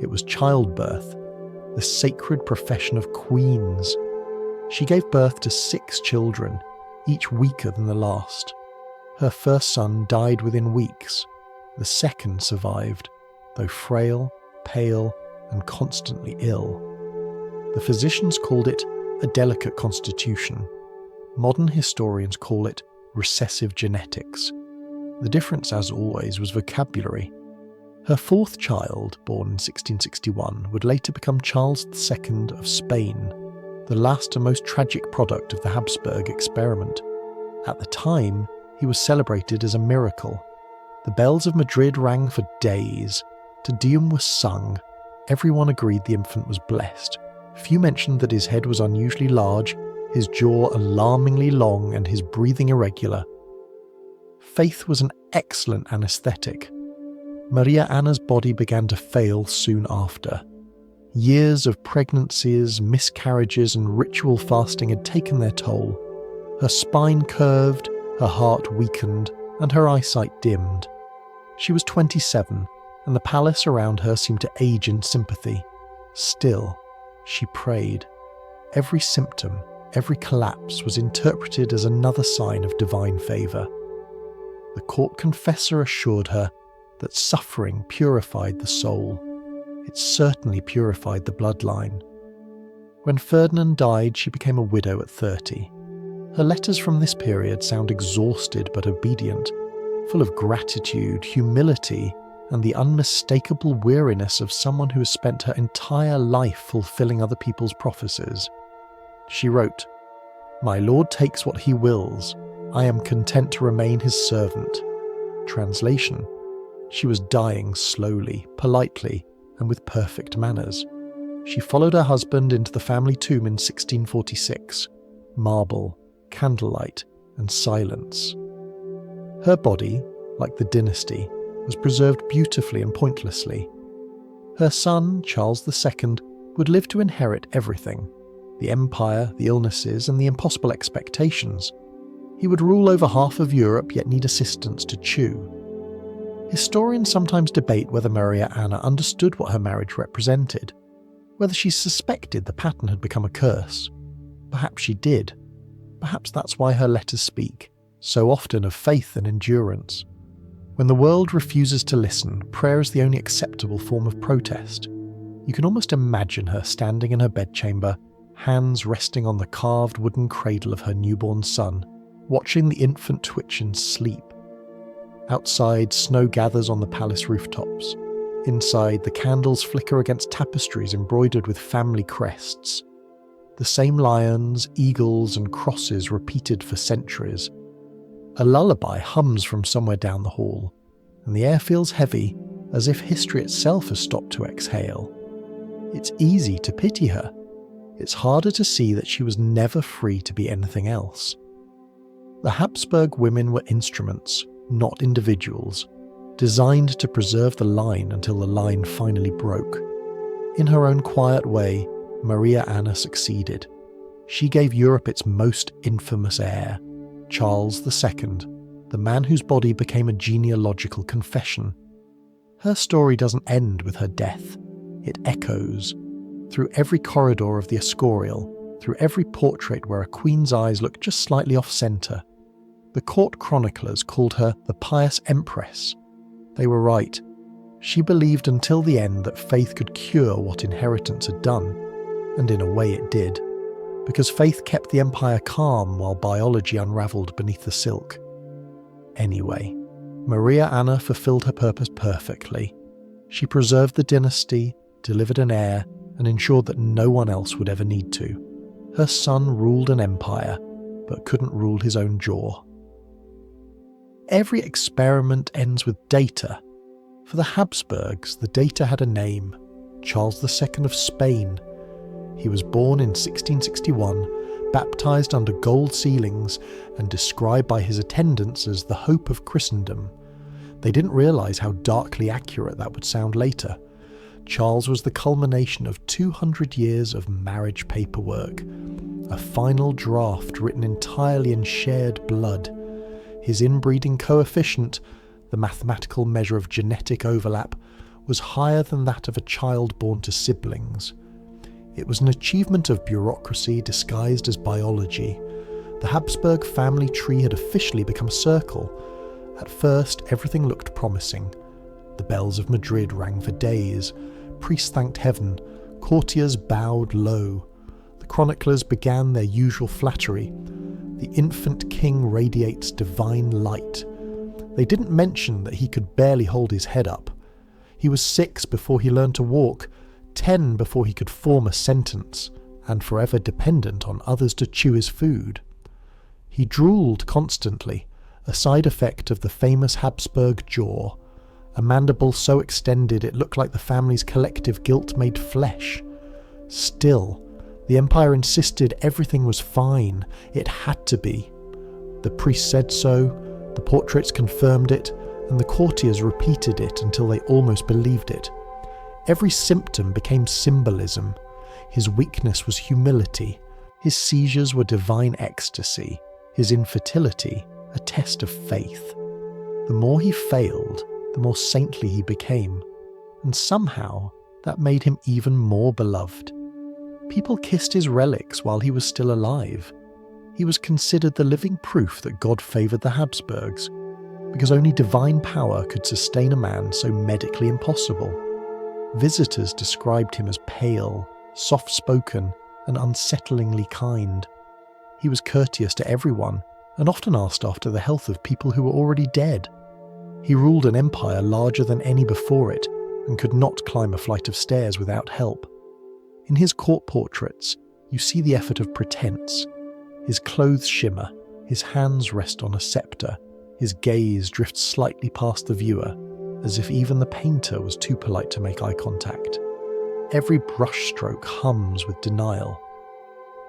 It was childbirth, the sacred profession of queens. She gave birth to 6 children, each weaker than the last. Her first son died within weeks. The second survived, though frail, pale and constantly ill. The physicians called it a delicate constitution. Modern historians call it recessive genetics. The difference, as always, was vocabulary. Her fourth child, born in 1661, would later become Charles II of Spain, the last and most tragic product of the Habsburg experiment. At the time, he was celebrated as a miracle. The bells of Madrid rang for days. Te Deum was sung. Everyone agreed the infant was blessed. Few mentioned that his head was unusually large, his jaw alarmingly long, and his breathing irregular. Faith was an excellent anaesthetic. Maria Anna's body began to fail soon after. Years of pregnancies, miscarriages, and ritual fasting had taken their toll. Her spine curved, her heart weakened, and her eyesight dimmed. She was 27, and the palace around her seemed to age in sympathy. Still, she prayed. Every symptom, every collapse was interpreted as another sign of divine favour. The court confessor assured her that suffering purified the soul. It certainly purified the bloodline. When Ferdinand died, she became a widow at 30. Her letters from this period sound exhausted but obedient, full of gratitude, humility, and the unmistakable weariness of someone who has spent her entire life fulfilling other people's prophecies. She wrote, "My Lord takes what he wills. I am content to remain his servant." Translation: she was dying slowly, politely, and with perfect manners. She followed her husband into the family tomb in 1646. Marble, candlelight, and silence. Her body, like the dynasty, was preserved beautifully and pointlessly. Her son, Charles II, would live to inherit everything: the empire, the illnesses, and the impossible expectations. He would rule over half of Europe, yet need assistance to chew. Historians sometimes debate whether Maria Anna understood what her marriage represented, whether she suspected the pattern had become a curse. Perhaps she did. Perhaps that's why her letters speak so often of faith and endurance. When the world refuses to listen, prayer is the only acceptable form of protest. You can almost imagine her standing in her bedchamber, hands resting on the carved wooden cradle of her newborn son, watching the infant twitch in sleep. Outside, snow gathers on the palace rooftops. Inside, the candles flicker against tapestries embroidered with family crests. The same lions, eagles, and crosses repeated for centuries. A lullaby hums from somewhere down the hall, and the air feels heavy, as if history itself has stopped to exhale. It's easy to pity her. It's harder to see that she was never free to be anything else. The Habsburg women were instruments, not individuals, designed to preserve the line until the line finally broke. In her own quiet way, Maria Anna succeeded. She gave Europe its most infamous heir, Charles II, the man whose body became a genealogical confession. Her story doesn't end with her death. It echoes through every corridor of the Escorial, through every portrait where a queen's eyes look just slightly off-centre. The court chroniclers called her the pious empress. They were right. She believed until the end that faith could cure what inheritance had done, and in a way it did, because faith kept the empire calm while biology unravelled beneath the silk. Anyway, Maria Anna fulfilled her purpose perfectly. She preserved the dynasty, delivered an heir, and ensured that no one else would ever need to. Her son ruled an empire, but couldn't rule his own jaw. Every experiment ends with data. For the Habsburgs, the data had a name: Charles II of Spain. He was born in 1661, baptised under gold ceilings, and described by his attendants as the hope of Christendom. They didn't realise how darkly accurate that would sound later. Charles was the culmination of 200 years of marriage paperwork, a final draft written entirely in shared blood. His inbreeding coefficient, the mathematical measure of genetic overlap, was higher than that of a child born to siblings. It was an achievement of bureaucracy disguised as biology. The Habsburg family tree had officially become a circle. At first, everything looked promising. The bells of Madrid rang for days. Priests thanked heaven, courtiers bowed low. The chroniclers began their usual flattery. The infant king radiates divine light. They didn't mention that he could barely hold his head up. He was 6 before he learned to walk, 10 before he could form a sentence, and forever dependent on others to chew his food. He drooled constantly, a side effect of the famous Habsburg jaw, a mandible so extended it looked like the family's collective guilt made flesh. Still, the empire insisted everything was fine. It had to be. The priests said so, the portraits confirmed it, and the courtiers repeated it until they almost believed it. Every symptom became symbolism. His weakness was humility. His seizures were divine ecstasy. His infertility, a test of faith. The more he failed, the more saintly he became. And somehow, that made him even more beloved. People kissed his relics while he was still alive. He was considered the living proof that God favoured the Habsburgs, because only divine power could sustain a man so medically impossible. Visitors described him as pale, soft-spoken, and unsettlingly kind. He was courteous to everyone, and often asked after the health of people who were already dead. He ruled an empire larger than any before it, and could not climb a flight of stairs without help. In his court portraits, you see the effort of pretense. His clothes shimmer, his hands rest on a sceptre, his gaze drifts slightly past the viewer, as if even the painter was too polite to make eye contact. Every brushstroke hums with denial.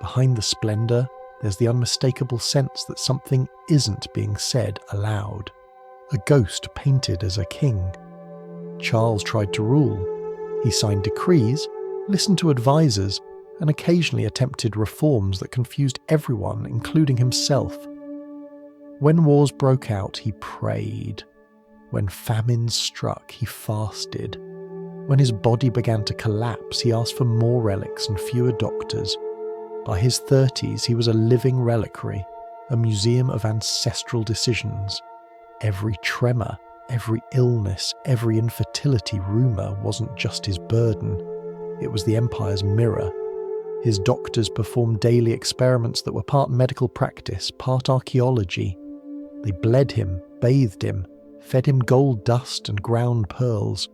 Behind the splendour, there's the unmistakable sense that something isn't being said aloud. A ghost painted as a king. Charles tried to rule. He signed decrees, listened to advisors, and occasionally attempted reforms that confused everyone, including himself. When wars broke out, he prayed. When famines struck, he fasted. When his body began to collapse, he asked for more relics and fewer doctors. By his 30s, he was a living reliquary, a museum of ancestral decisions. Every tremor, every illness, every infertility rumour wasn't just his burden. It was the empire's mirror. His doctors performed daily experiments that were part medical practice, part archaeology. They bled him, bathed him, fed him gold dust and ground pearls.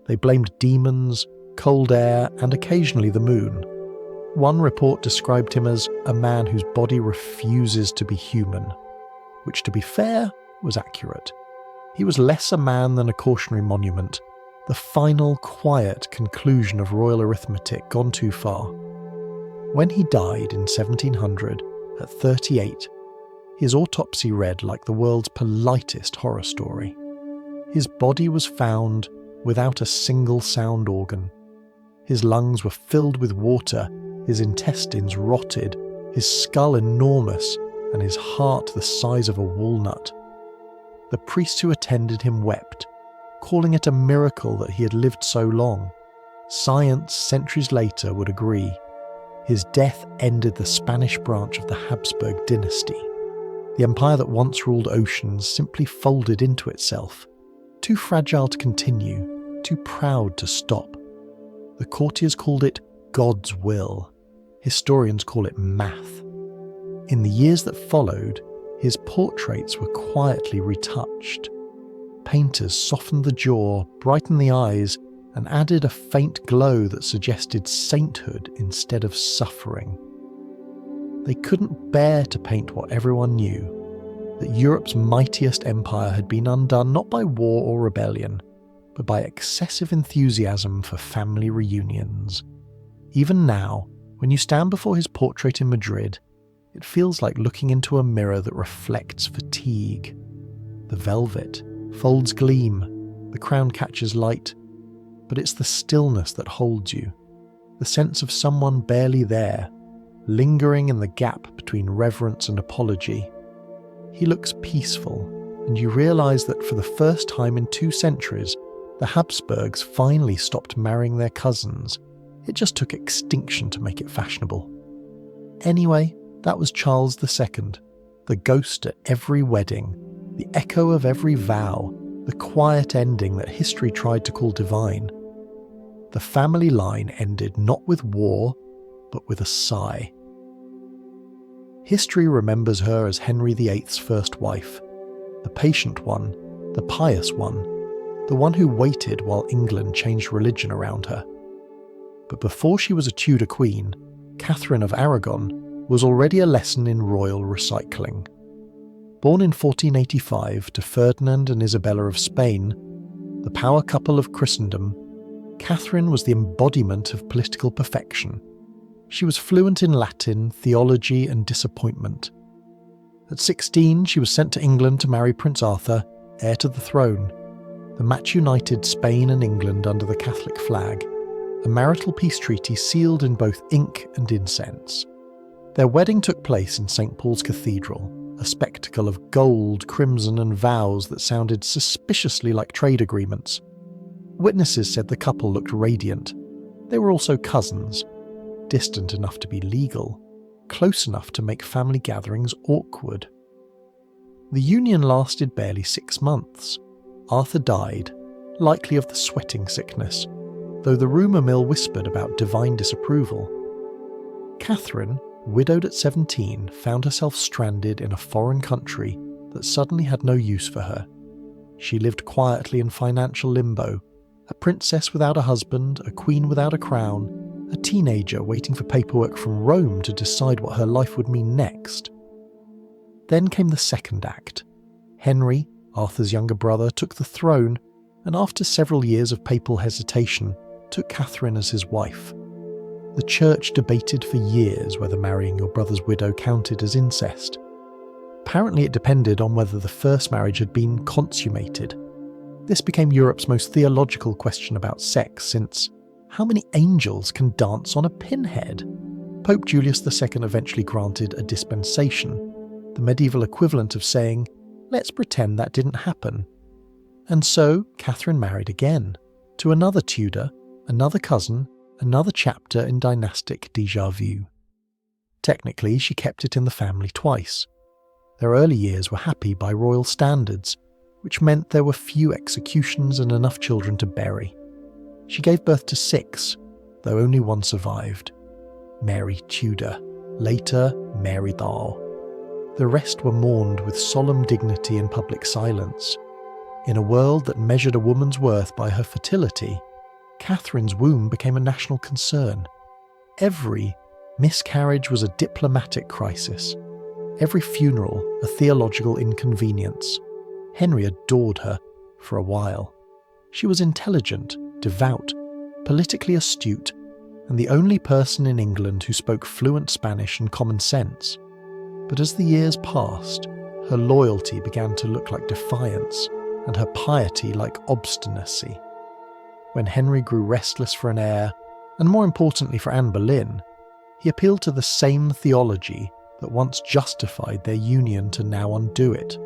They blamed demons, cold air, and occasionally the moon. One report described him as a man whose body refuses to be human, which, to be fair, was accurate. He was less a man than a cautionary monument, the final, quiet conclusion of royal arithmetic gone too far. When he died in 1700, at 38, his autopsy read like the world's politest horror story. His body was found without a single sound organ. His lungs were filled with water, his intestines rotted, his skull enormous, and his heart the size of a walnut. The priests who attended him wept, calling it a miracle that he had lived so long. Science, centuries later, would agree. His death ended the Spanish branch of the Habsburg dynasty. The empire that once ruled oceans simply folded into itself, too fragile to continue, too proud to stop. The courtiers called it God's will. Historians call it math. In the years that followed, his portraits were quietly retouched. Painters softened the jaw, brightened the eyes, and added a faint glow that suggested sainthood instead of suffering. They couldn't bear to paint what everyone knew, that Europe's mightiest empire had been undone not by war or rebellion, but by excessive enthusiasm for family reunions. Even now, when you stand before his portrait in Madrid, it feels like looking into a mirror that reflects fatigue. The velvet, folds gleam, the crown catches light, but it's the stillness that holds you, the sense of someone barely there, lingering in the gap between reverence and apology. He looks peaceful, and you realise that for the first time in 2 centuries, the Habsburgs finally stopped marrying their cousins. It just took extinction to make it fashionable. Anyway, that was Charles II, the ghost at every wedding, the echo of every vow, the quiet ending that history tried to call divine. the family line ended not with war, but with a sigh. History remembers her as Henry VIII's first wife, the patient one, the pious one, the one who waited while England changed religion around her. But before she was a Tudor queen, Catherine of Aragon was already a lesson in royal recycling. Born in 1485 to Ferdinand and Isabella of Spain, the power couple of Christendom, Catherine was the embodiment of political perfection. She was fluent in Latin, theology, and disappointment. At 16, she was sent to England to marry Prince Arthur, heir to the throne. The match united Spain and England under the Catholic flag, a marital peace treaty sealed in both ink and incense. Their wedding took place in St. Paul's Cathedral, a spectacle of gold, crimson, and vows that sounded suspiciously like trade agreements. Witnesses said the couple looked radiant. They were also cousins, distant enough to be legal, close enough to make family gatherings awkward. The union lasted barely 6 months. Arthur died, likely of the sweating sickness, though the rumour mill whispered about divine disapproval. Catherine, widowed at 17, found herself stranded in a foreign country that suddenly had no use for her. She lived quietly in financial limbo, a princess without a husband, a queen without a crown, a teenager waiting for paperwork from Rome to decide what her life would mean next. Then came the second act. Henry, Arthur's younger brother, took the throne, and after several years of papal hesitation, took Catherine as his wife. The church debated for years whether marrying your brother's widow counted as incest. Apparently it depended on whether the first marriage had been consummated. This became Europe's most theological question about sex, since how many angels can dance on a pinhead? Pope Julius II eventually granted a dispensation, the medieval equivalent of saying, let's pretend that didn't happen. And so Catherine married again, to another Tudor, another cousin, another chapter in dynastic déjà vu. Technically, she kept it in the family twice. Their early years were happy by royal standards, which meant there were few executions and enough children to bury. She gave birth to 6, though only one survived. Mary Tudor, later Mary Thal. The rest were mourned with solemn dignity and public silence. In a world that measured a woman's worth by her fertility, Catherine's womb became a national concern. Every miscarriage was a diplomatic crisis. Every funeral a theological inconvenience. Henry adored her for a while. She was intelligent, devout, politically astute, and the only person in England who spoke fluent Spanish and common sense. But as the years passed, her loyalty began to look like defiance, and her piety like obstinacy. When Henry grew restless for an heir, and more importantly for Anne Boleyn, he appealed to the same theology that once justified their union to now undo it.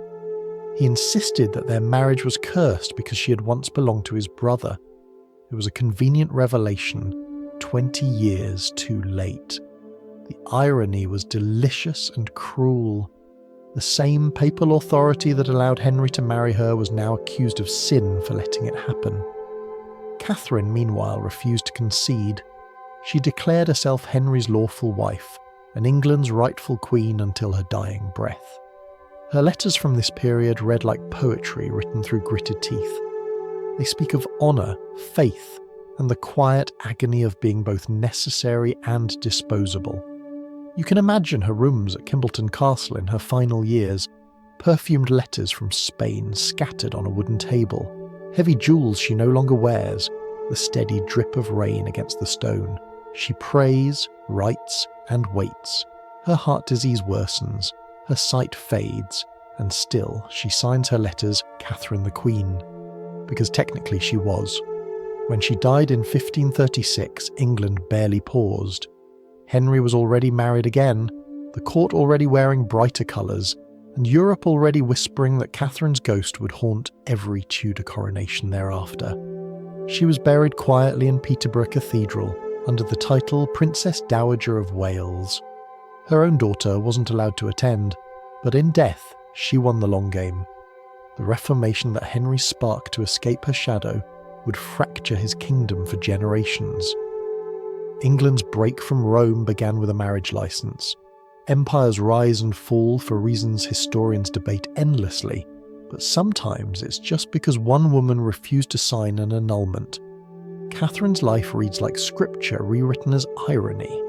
He insisted that their marriage was cursed because she had once belonged to his brother. It was a convenient revelation 20 years too late. The irony was delicious and cruel. The same papal authority that allowed Henry to marry her was now accused of sin for letting it happen. Catherine, meanwhile, refused to concede. She declared herself Henry's lawful wife, and England's rightful queen until her dying breath. Her letters from this period read like poetry written through gritted teeth. They speak of honour, faith, and the quiet agony of being both necessary and disposable. You can imagine her rooms at Kimbleton Castle in her final years, perfumed letters from Spain scattered on a wooden table, heavy jewels she no longer wears, the steady drip of rain against the stone. She prays, writes, and waits. Her heart disease worsens, her sight fades, and still she signs her letters Catherine the Queen, because technically she was. When she died in 1536, England barely paused. Henry was already married again, the court already wearing brighter colours, and Europe already whispering that Catherine's ghost would haunt every Tudor coronation thereafter. She was buried quietly in Peterborough Cathedral, under the title Princess Dowager of Wales. Her own daughter wasn't allowed to attend, but in death she won the long game. The reformation that Henry sparked to escape her shadow would fracture his kingdom for generations. England's break from Rome began with a marriage license. Empires rise and fall for reasons historians debate endlessly, but sometimes it's just because one woman refused to sign an annulment. Catherine's life reads like scripture rewritten as irony.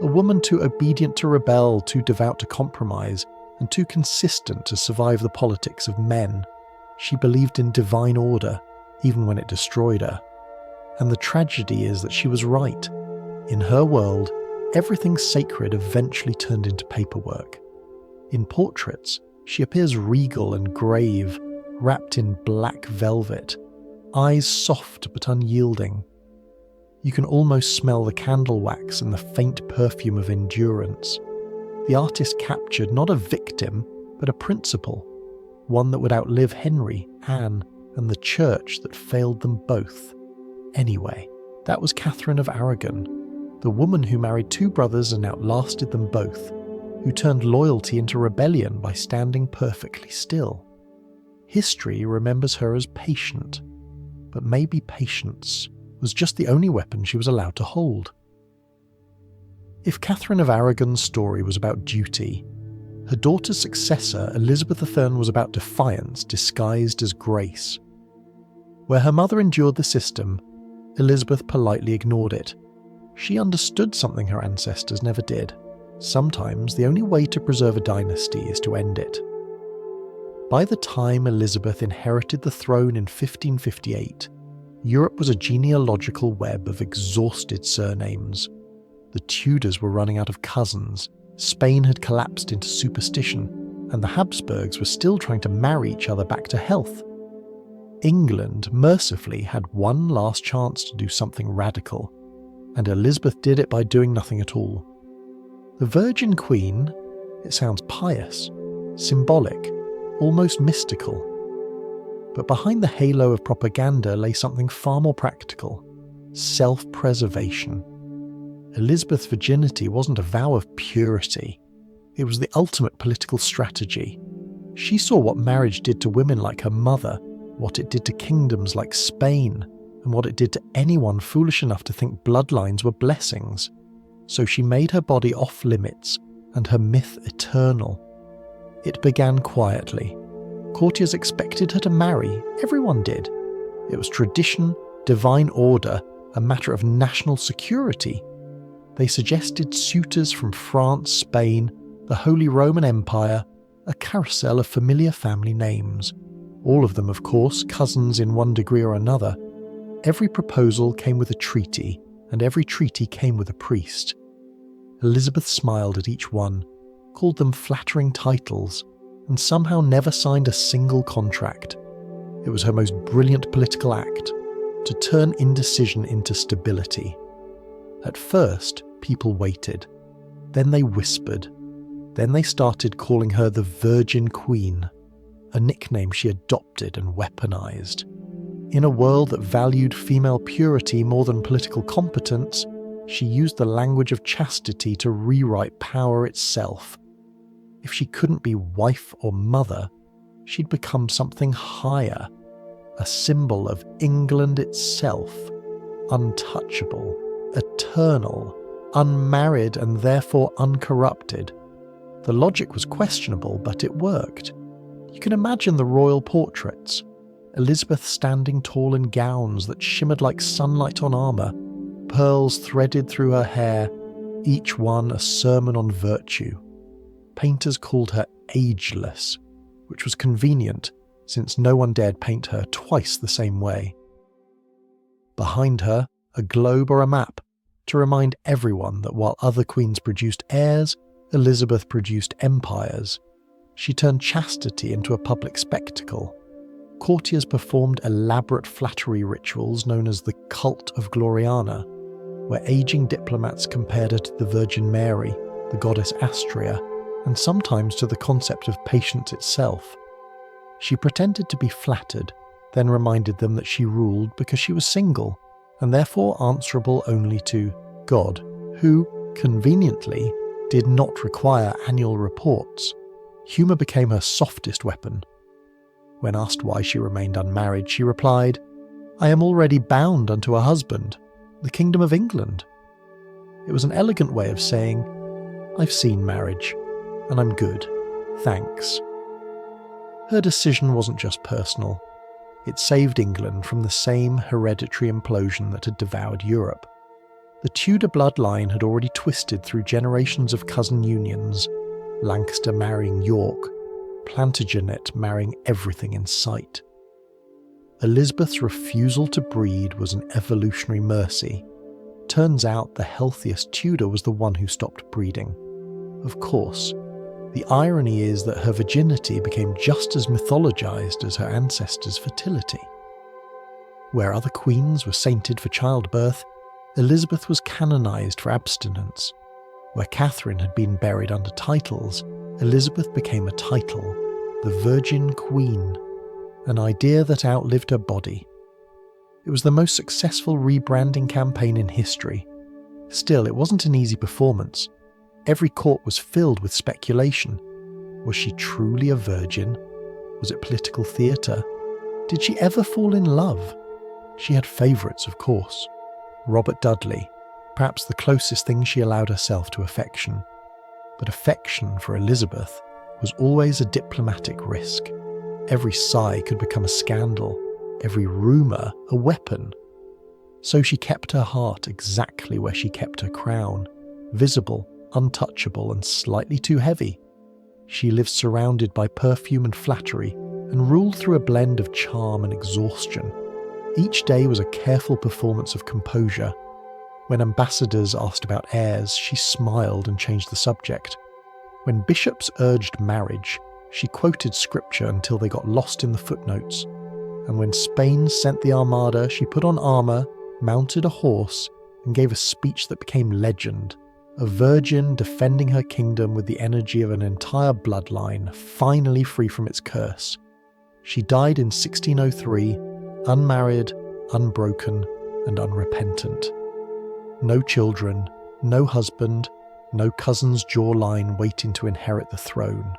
A woman too obedient to rebel, too devout to compromise, and too consistent to survive the politics of men. She believed in divine order, even when it destroyed her. And the tragedy is that she was right. In her world, everything sacred eventually turned into paperwork. In portraits, she appears regal and grave, wrapped in black velvet, eyes soft but unyielding. You can almost smell the candle wax and the faint perfume of endurance. The artist captured not a victim, but a principle, one that would outlive Henry, Anne, and the church that failed them both. Anyway, that was Catherine of Aragon, the woman who married two brothers and outlasted them both, who turned loyalty into rebellion by standing perfectly still. History remembers her as patient, but maybe patience was just the only weapon she was allowed to hold. If Catherine of Aragon's story was about duty, her daughter's successor, Elizabeth III, was about defiance disguised as grace. Where her mother endured the system, Elizabeth politely ignored it. She understood something her ancestors never did. Sometimes the only way to preserve a dynasty is to end it. By the time Elizabeth inherited the throne in 1558, Europe was a genealogical web of exhausted surnames. The Tudors were running out of cousins, Spain had collapsed into superstition, and the Habsburgs were still trying to marry each other back to health. England, mercifully, had one last chance to do something radical, and Elizabeth did it by doing nothing at all. The Virgin Queen, it sounds pious, symbolic, almost mystical. But behind the halo of propaganda lay something far more practical: self-preservation. Elizabeth's virginity wasn't a vow of purity. It was the ultimate political strategy. She saw what marriage did to women like her mother, what it did to kingdoms like Spain, and what it did to anyone foolish enough to think bloodlines were blessings. So she made her body off limits and her myth eternal. It began quietly. Courtiers expected her to marry. Everyone did. It was tradition, divine order, a matter of national security. They suggested suitors from France, Spain, the Holy Roman Empire, a carousel of familiar family names. All of them, of course, cousins in one degree or another. Every proposal came with a treaty, and every treaty came with a priest. Elizabeth smiled at each one, called them flattering titles, and somehow never signed a single contract. It was her most brilliant political act, to turn indecision into stability. At first, people waited. Then they whispered. Then they started calling her the Virgin Queen, a nickname she adopted and weaponized. In a world that valued female purity more than political competence, she used the language of chastity to rewrite power itself. If she couldn't be wife or mother, she'd become something higher, a symbol of England itself, untouchable, eternal, unmarried and therefore uncorrupted. The logic was questionable, but it worked. You can imagine the royal portraits. Elizabeth standing tall in gowns that shimmered like sunlight on armour, pearls threaded through her hair, each one a sermon on virtue. Painters called her ageless, which was convenient since no one dared paint her twice the same way. Behind her, a globe or a map to remind everyone that while other queens produced heirs, Elizabeth produced empires. She turned chastity into a public spectacle. Courtiers performed elaborate flattery rituals known as the Cult of Gloriana, where aging diplomats compared her to the Virgin Mary, the goddess Astrea, and sometimes to the concept of patience itself. She pretended to be flattered, then reminded them that she ruled because she was single, and therefore answerable only to God, who, conveniently, did not require annual reports. Humour became her softest weapon. When asked why she remained unmarried, she replied, I am already bound unto a husband, the kingdom of England. It was an elegant way of saying, I've seen marriage, and I'm good, thanks. Her decision wasn't just personal. It saved England from the same hereditary implosion that had devoured Europe. The Tudor bloodline had already twisted through generations of cousin unions, Lancaster marrying York, Plantagenet marrying everything in sight. Elizabeth's refusal to breed was an evolutionary mercy. Turns out the healthiest Tudor was the one who stopped breeding. Of course, the irony is that her virginity became just as mythologized as her ancestors' fertility. Where other queens were sainted for childbirth, Elizabeth was canonized for abstinence. Where Catherine had been buried under titles, Elizabeth became a title, the Virgin Queen, an idea that outlived her body. It was the most successful rebranding campaign in history. Still, it wasn't an easy performance. Every court was filled with speculation. Was she truly a virgin? Was it political theatre? Did she ever fall in love? She had favourites, of course. Robert Dudley, perhaps the closest thing she allowed herself to affection. But affection for Elizabeth was always a diplomatic risk. Every sigh could become a scandal, every rumour a weapon. So she kept her heart exactly where she kept her crown, visible, untouchable, and slightly too heavy. She lived surrounded by perfume and flattery, and ruled through a blend of charm and exhaustion. Each day was a careful performance of composure. When ambassadors asked about heirs, she smiled and changed the subject. When bishops urged marriage, she quoted scripture until they got lost in the footnotes. And when Spain sent the Armada, she put on armour, mounted a horse, and gave a speech that became legend. A virgin defending her kingdom with the energy of an entire bloodline, finally free from its curse. She died in 1603, unmarried, unbroken, and unrepentant. No children, no husband, no cousin's jawline waiting to inherit the throne.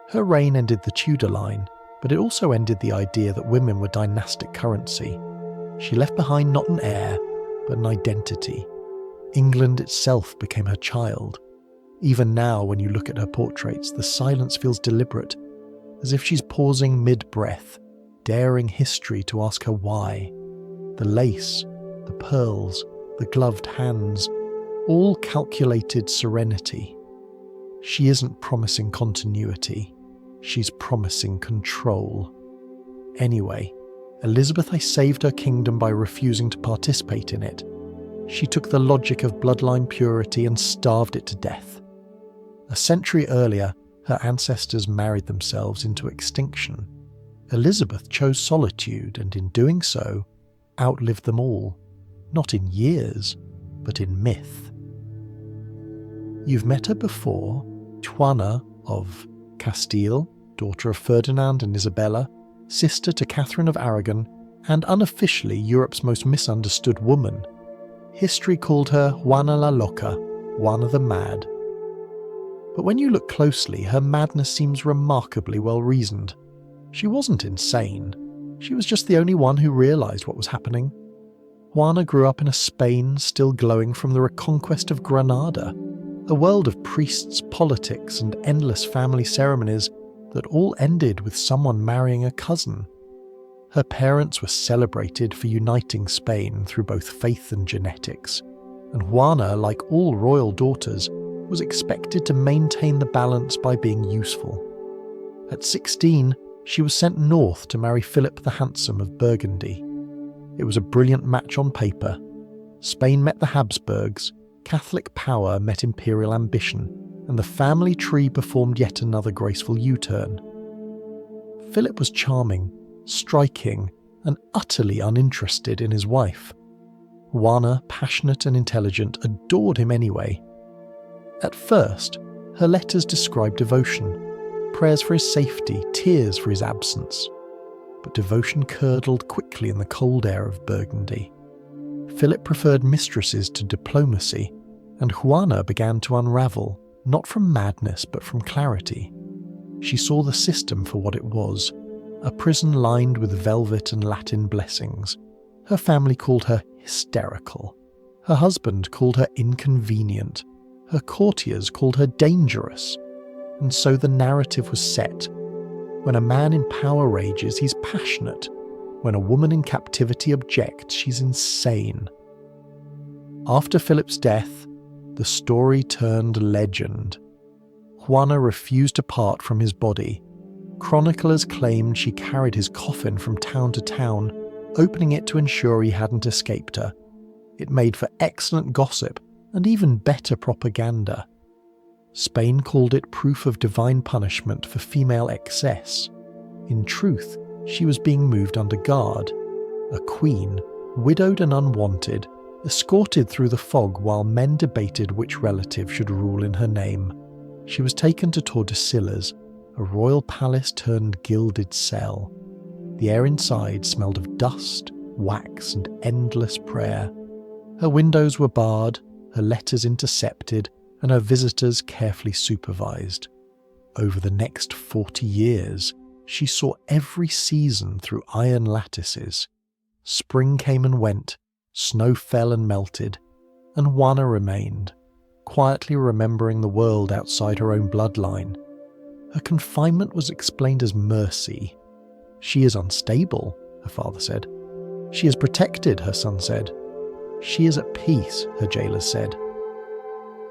Her reign ended the Tudor line, but it also ended the idea that women were dynastic currency. She left behind not an heir, but an identity. England itself became her child. Even now, when you look at her portraits, the silence feels deliberate, as if she's pausing mid-breath, daring history to ask her why. The lace, the pearls, the gloved hands, all calculated serenity. She isn't promising continuity, she's promising control. Anyway, Elizabeth I saved her kingdom by refusing to participate in it. She took the logic of bloodline purity and starved it to death. A century earlier, her ancestors married themselves into extinction. Elizabeth chose solitude, and in doing so, outlived them all, not in years, but in myth. You've met her before, Joanna of Castile, daughter of Ferdinand and Isabella, sister to Catherine of Aragon, and unofficially Europe's most misunderstood woman. History called her Juana la Loca, Juana the Mad. But when you look closely, her madness seems remarkably well-reasoned. She wasn't insane. She was just the only one who realised what was happening. Juana grew up in a Spain still glowing from the reconquest of Granada, a world of priests, politics, and endless family ceremonies that all ended with someone marrying a cousin. Her parents were celebrated for uniting Spain through both faith and genetics, and Juana, like all royal daughters, was expected to maintain the balance by being useful. At 16, she was sent north to marry Philip the Handsome of Burgundy. It was a brilliant match on paper. Spain met the Habsburgs, Catholic power met imperial ambition, and the family tree performed yet another graceful U-turn. Philip was charming, striking, and utterly uninterested in his wife. Juana, passionate and intelligent, adored him anyway. At first, her letters described devotion, prayers for his safety, tears for his absence. But devotion curdled quickly in the cold air of Burgundy. Philip preferred mistresses to diplomacy, and Juana began to unravel, not from madness but from clarity. She saw the system for what it was, a prison lined with velvet and Latin blessings. Her family called her hysterical. Her husband called her inconvenient. Her courtiers called her dangerous. And so the narrative was set. When a man in power rages, he's passionate. When a woman in captivity objects, she's insane. After Philip's death, the story turned legend. Juana refused to part from his body. Chroniclers claimed she carried his coffin from town to town, opening it to ensure he hadn't escaped her. It made for excellent gossip and even better propaganda. Spain called it proof of divine punishment for female excess. In truth, she was being moved under guard. A queen, widowed and unwanted, escorted through the fog while men debated which relative should rule in her name. She was taken to Tordesillas, a royal palace turned gilded cell. The air inside smelled of dust, wax, and endless prayer. Her windows were barred, her letters intercepted, and her visitors carefully supervised. Over the next 40 years, she saw every season through iron lattices. Spring came and went, snow fell and melted, and Juana remained, quietly remembering the world outside her own bloodline. Her confinement was explained as mercy. She is unstable, her father said. She is protected, her son said. She is at peace, her jailers said.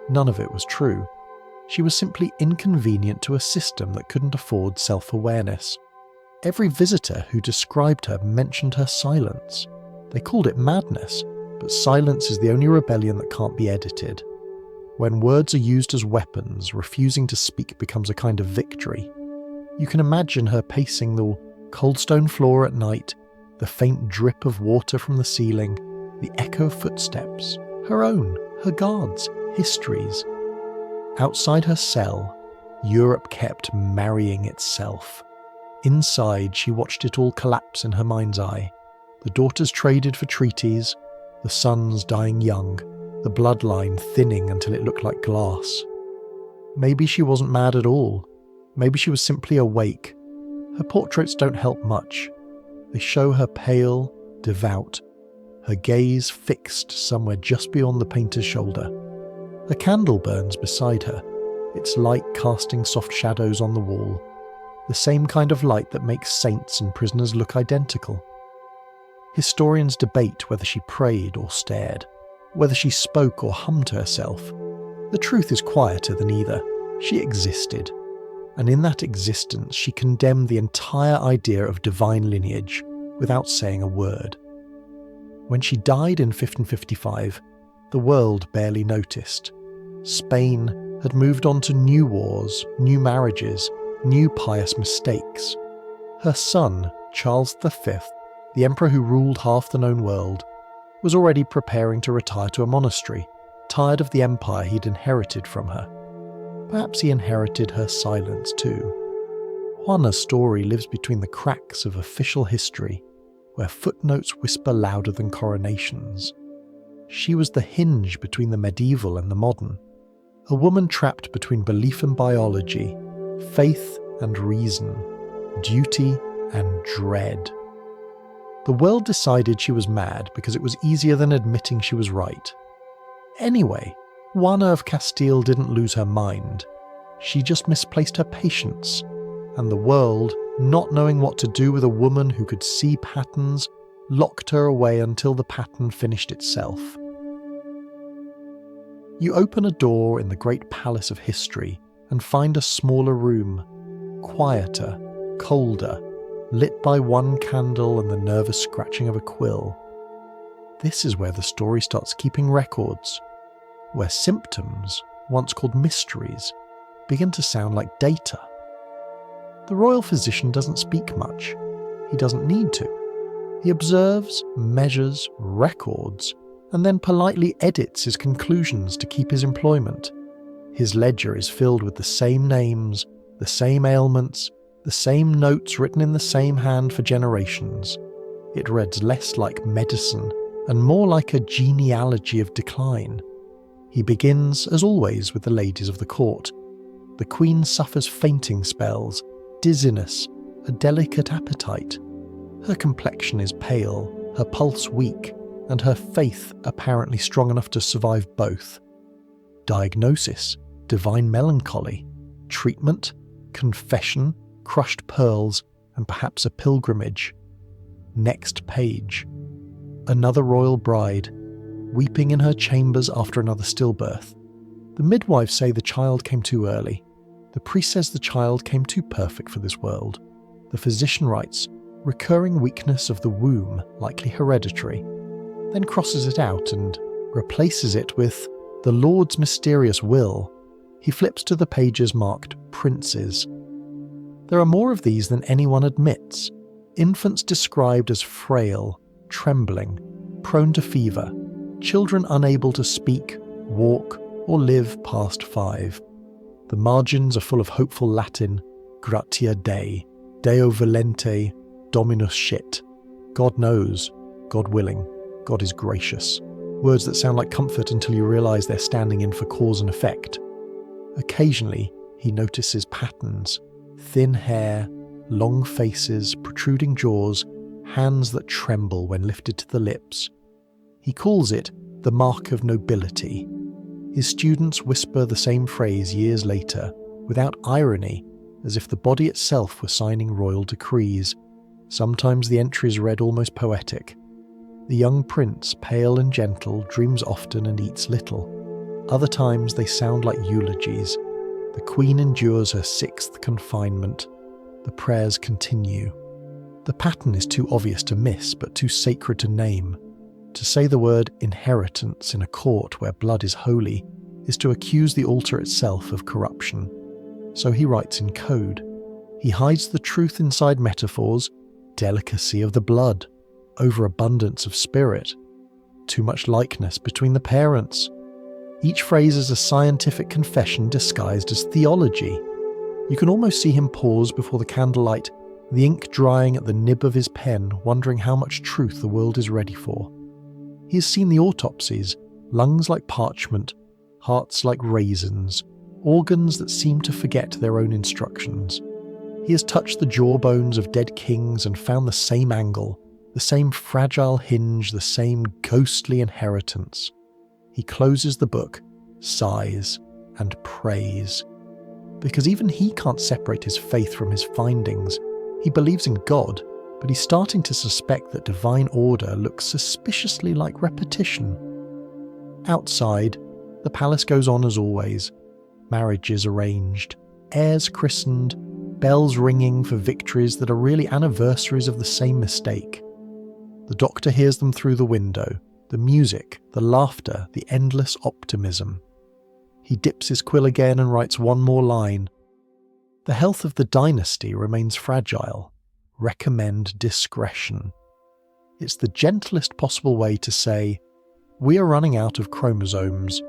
None of it was true. She was simply inconvenient to a system that couldn't afford self-awareness. Every visitor who described her mentioned her silence. They called it madness, but silence is the only rebellion that can't be edited. When words are used as weapons, refusing to speak becomes a kind of victory. You can imagine her pacing the cold stone floor at night, the faint drip of water from the ceiling, the echo of footsteps, her own, her guards, histories. Outside her cell, Europe kept marrying itself. Inside, she watched it all collapse in her mind's eye. The daughters traded for treaties, the sons dying young, the bloodline thinning until it looked like glass. Maybe she wasn't mad at all. Maybe she was simply awake. Her portraits don't help much. They show her pale, devout, her gaze fixed somewhere just beyond the painter's shoulder. A candle burns beside her, its light casting soft shadows on the wall, the same kind of light that makes saints and prisoners look identical. Historians debate whether she prayed or stared, whether she spoke or hummed to herself. The truth is quieter than either. She existed, and in that existence she condemned the entire idea of divine lineage without saying a word. When she died in 1555, the world barely noticed. Spain had moved on to new wars, new marriages, new pious mistakes. Her son, Charles V, the emperor who ruled half the known world, was already preparing to retire to a monastery, tired of the empire he'd inherited from her. Perhaps he inherited her silence too. Juana's story lives between the cracks of official history, where footnotes whisper louder than coronations. She was the hinge between the medieval and the modern, a woman trapped between belief and biology, faith and reason, duty and dread. The world decided she was mad because it was easier than admitting she was right. Anyway, Joanna of Castile didn't lose her mind. She just misplaced her patience, and the world, not knowing what to do with a woman who could see patterns, locked her away until the pattern finished itself. You open a door in the great palace of history and find a smaller room, quieter, colder, lit by one candle and the nervous scratching of a quill. This is where the story starts keeping records, where symptoms, once called mysteries, begin to sound like data. The royal physician doesn't speak much. He doesn't need to. He observes, measures, records, and then politely edits his conclusions to keep his employment. His ledger is filled with the same names, the same ailments, the same notes written in the same hand for generations. It reads less like medicine and more like a genealogy of decline. He begins, as always, with the ladies of the court. The queen suffers fainting spells, dizziness, a delicate appetite. Her complexion is pale, her pulse weak, and her faith apparently strong enough to survive both. Diagnosis: divine melancholy. Treatment: confession, crushed pearls, and perhaps a pilgrimage. Next page. Another royal bride, weeping in her chambers after another stillbirth. The midwives say the child came too early. The priest says the child came too perfect for this world. The physician writes, recurring weakness of the womb, likely hereditary, then crosses it out and replaces it with the Lord's mysterious will. He flips to the pages marked princes. There are more of these than anyone admits. Infants described as frail, trembling, prone to fever, children unable to speak, walk, or live past 5. The margins are full of hopeful Latin, gratia Dei, Deo volente, Dominus shit. God knows, God willing, God is gracious. Words that sound like comfort until you realise they're standing in for cause and effect. Occasionally, he notices patterns: thin hair, long faces, protruding jaws, hands that tremble when lifted to the lips. He calls it the mark of nobility. His students whisper the same phrase years later, without irony, as if the body itself were signing royal decrees. Sometimes the entries read almost poetic. The young prince, pale and gentle, dreams often and eats little. Other times they sound like eulogies. The queen endures her 6th confinement. The prayers continue. The pattern is too obvious to miss, but too sacred to name. To say the word inheritance in a court where blood is holy is to accuse the altar itself of corruption. So he writes in code. He hides the truth inside metaphors: delicacy of the blood, overabundance of spirit, too much likeness between the parents. Each phrase is a scientific confession disguised as theology. You can almost see him pause before the candlelight, the ink drying at the nib of his pen, wondering how much truth the world is ready for. He has seen the autopsies: lungs like parchment, hearts like raisins, organs that seem to forget their own instructions. He has touched the jawbones of dead kings and found the same angle, the same fragile hinge, the same ghostly inheritance. He closes the book, sighs, and prays. Because even he can't separate his faith from his findings. He believes in God, but he's starting to suspect that divine order looks suspiciously like repetition. Outside, the palace goes on as always. Marriages arranged, heirs christened, bells ringing for victories that are really anniversaries of the same mistake. The doctor hears them through the window, the music, the laughter, the endless optimism. He dips his quill again and writes one more line. The health of the dynasty remains fragile. Recommend discretion. It's the gentlest possible way to say, we are running out of chromosomes.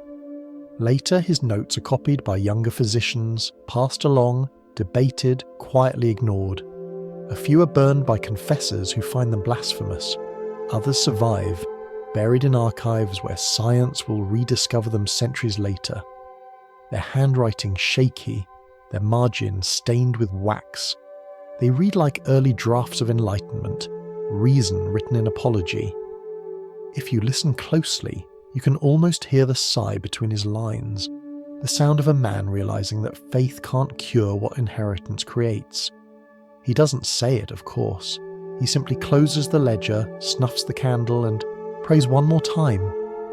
Later, his notes are copied by younger physicians, passed along, debated, quietly ignored. A few are burned by confessors who find them blasphemous. Others survive, buried in archives where science will rediscover them centuries later. Their handwriting shaky, their margins stained with wax. They read like early drafts of enlightenment, reason written in apology. If you listen closely, you can almost hear the sigh between his lines, the sound of a man realizing that faith can't cure what inheritance creates. He doesn't say it, of course. He simply closes the ledger, snuffs the candle, and prays one more time,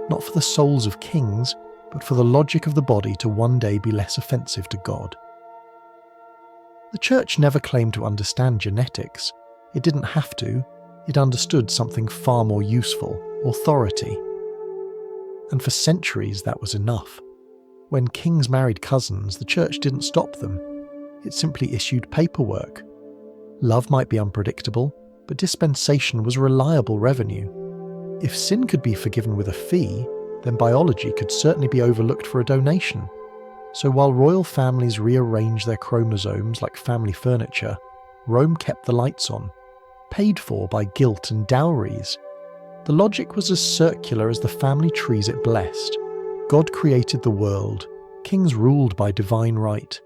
not for the souls of kings, but for the logic of the body to one day be less offensive to God. The Church never claimed to understand genetics. It didn't have to. It understood something far more useful: authority. And for centuries that was enough. When kings married cousins, the Church didn't stop them. It simply issued paperwork. Love might be unpredictable, but dispensation was reliable revenue. If sin could be forgiven with a fee, then biology could certainly be overlooked for a donation. So while royal families rearranged their chromosomes like family furniture, Rome kept the lights on, paid for by guilt and dowries. The logic was as circular as the family trees it blessed. God created the world. Kings ruled by divine right.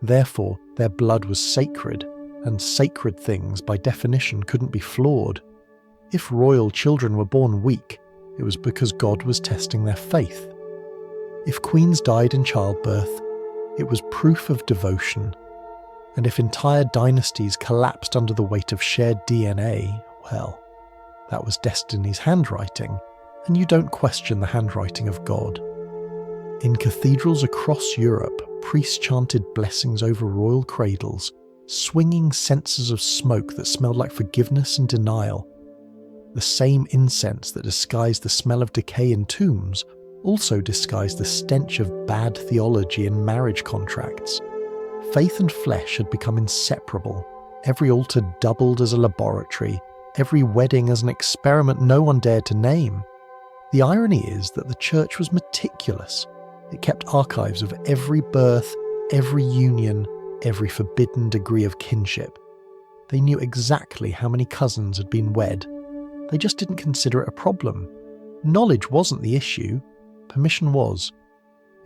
Therefore, their blood was sacred, and sacred things by definition couldn't be flawed. If royal children were born weak, it was because God was testing their faith. If queens died in childbirth, it was proof of devotion. And if entire dynasties collapsed under the weight of shared DNA, well, that was destiny's handwriting, and you don't question the handwriting of God. In cathedrals across Europe, priests chanted blessings over royal cradles, swinging censers of smoke that smelled like forgiveness and denial. The same incense that disguised the smell of decay in tombs also disguised the stench of bad theology in marriage contracts. Faith and flesh had become inseparable. Every altar doubled as a laboratory, every wedding as an experiment no one dared to name. The irony is that the church was meticulous. It kept archives of every birth, every union, every forbidden degree of kinship. They knew exactly how many cousins had been wed. They just didn't consider it a problem. Knowledge wasn't the issue, permission was.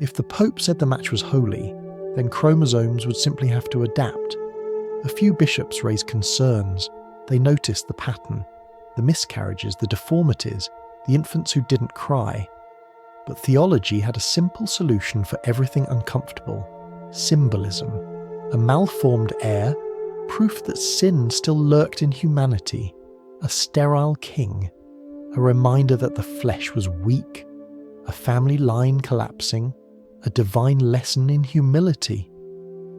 If the Pope said the match was holy, then chromosomes would simply have to adapt. A few bishops raised concerns. They noticed the pattern, the miscarriages, the deformities, the infants who didn't cry. But theology had a simple solution for everything uncomfortable: symbolism. A malformed heir, proof that sin still lurked in humanity. A sterile king, a reminder that the flesh was weak. A family line collapsing, a divine lesson in humility.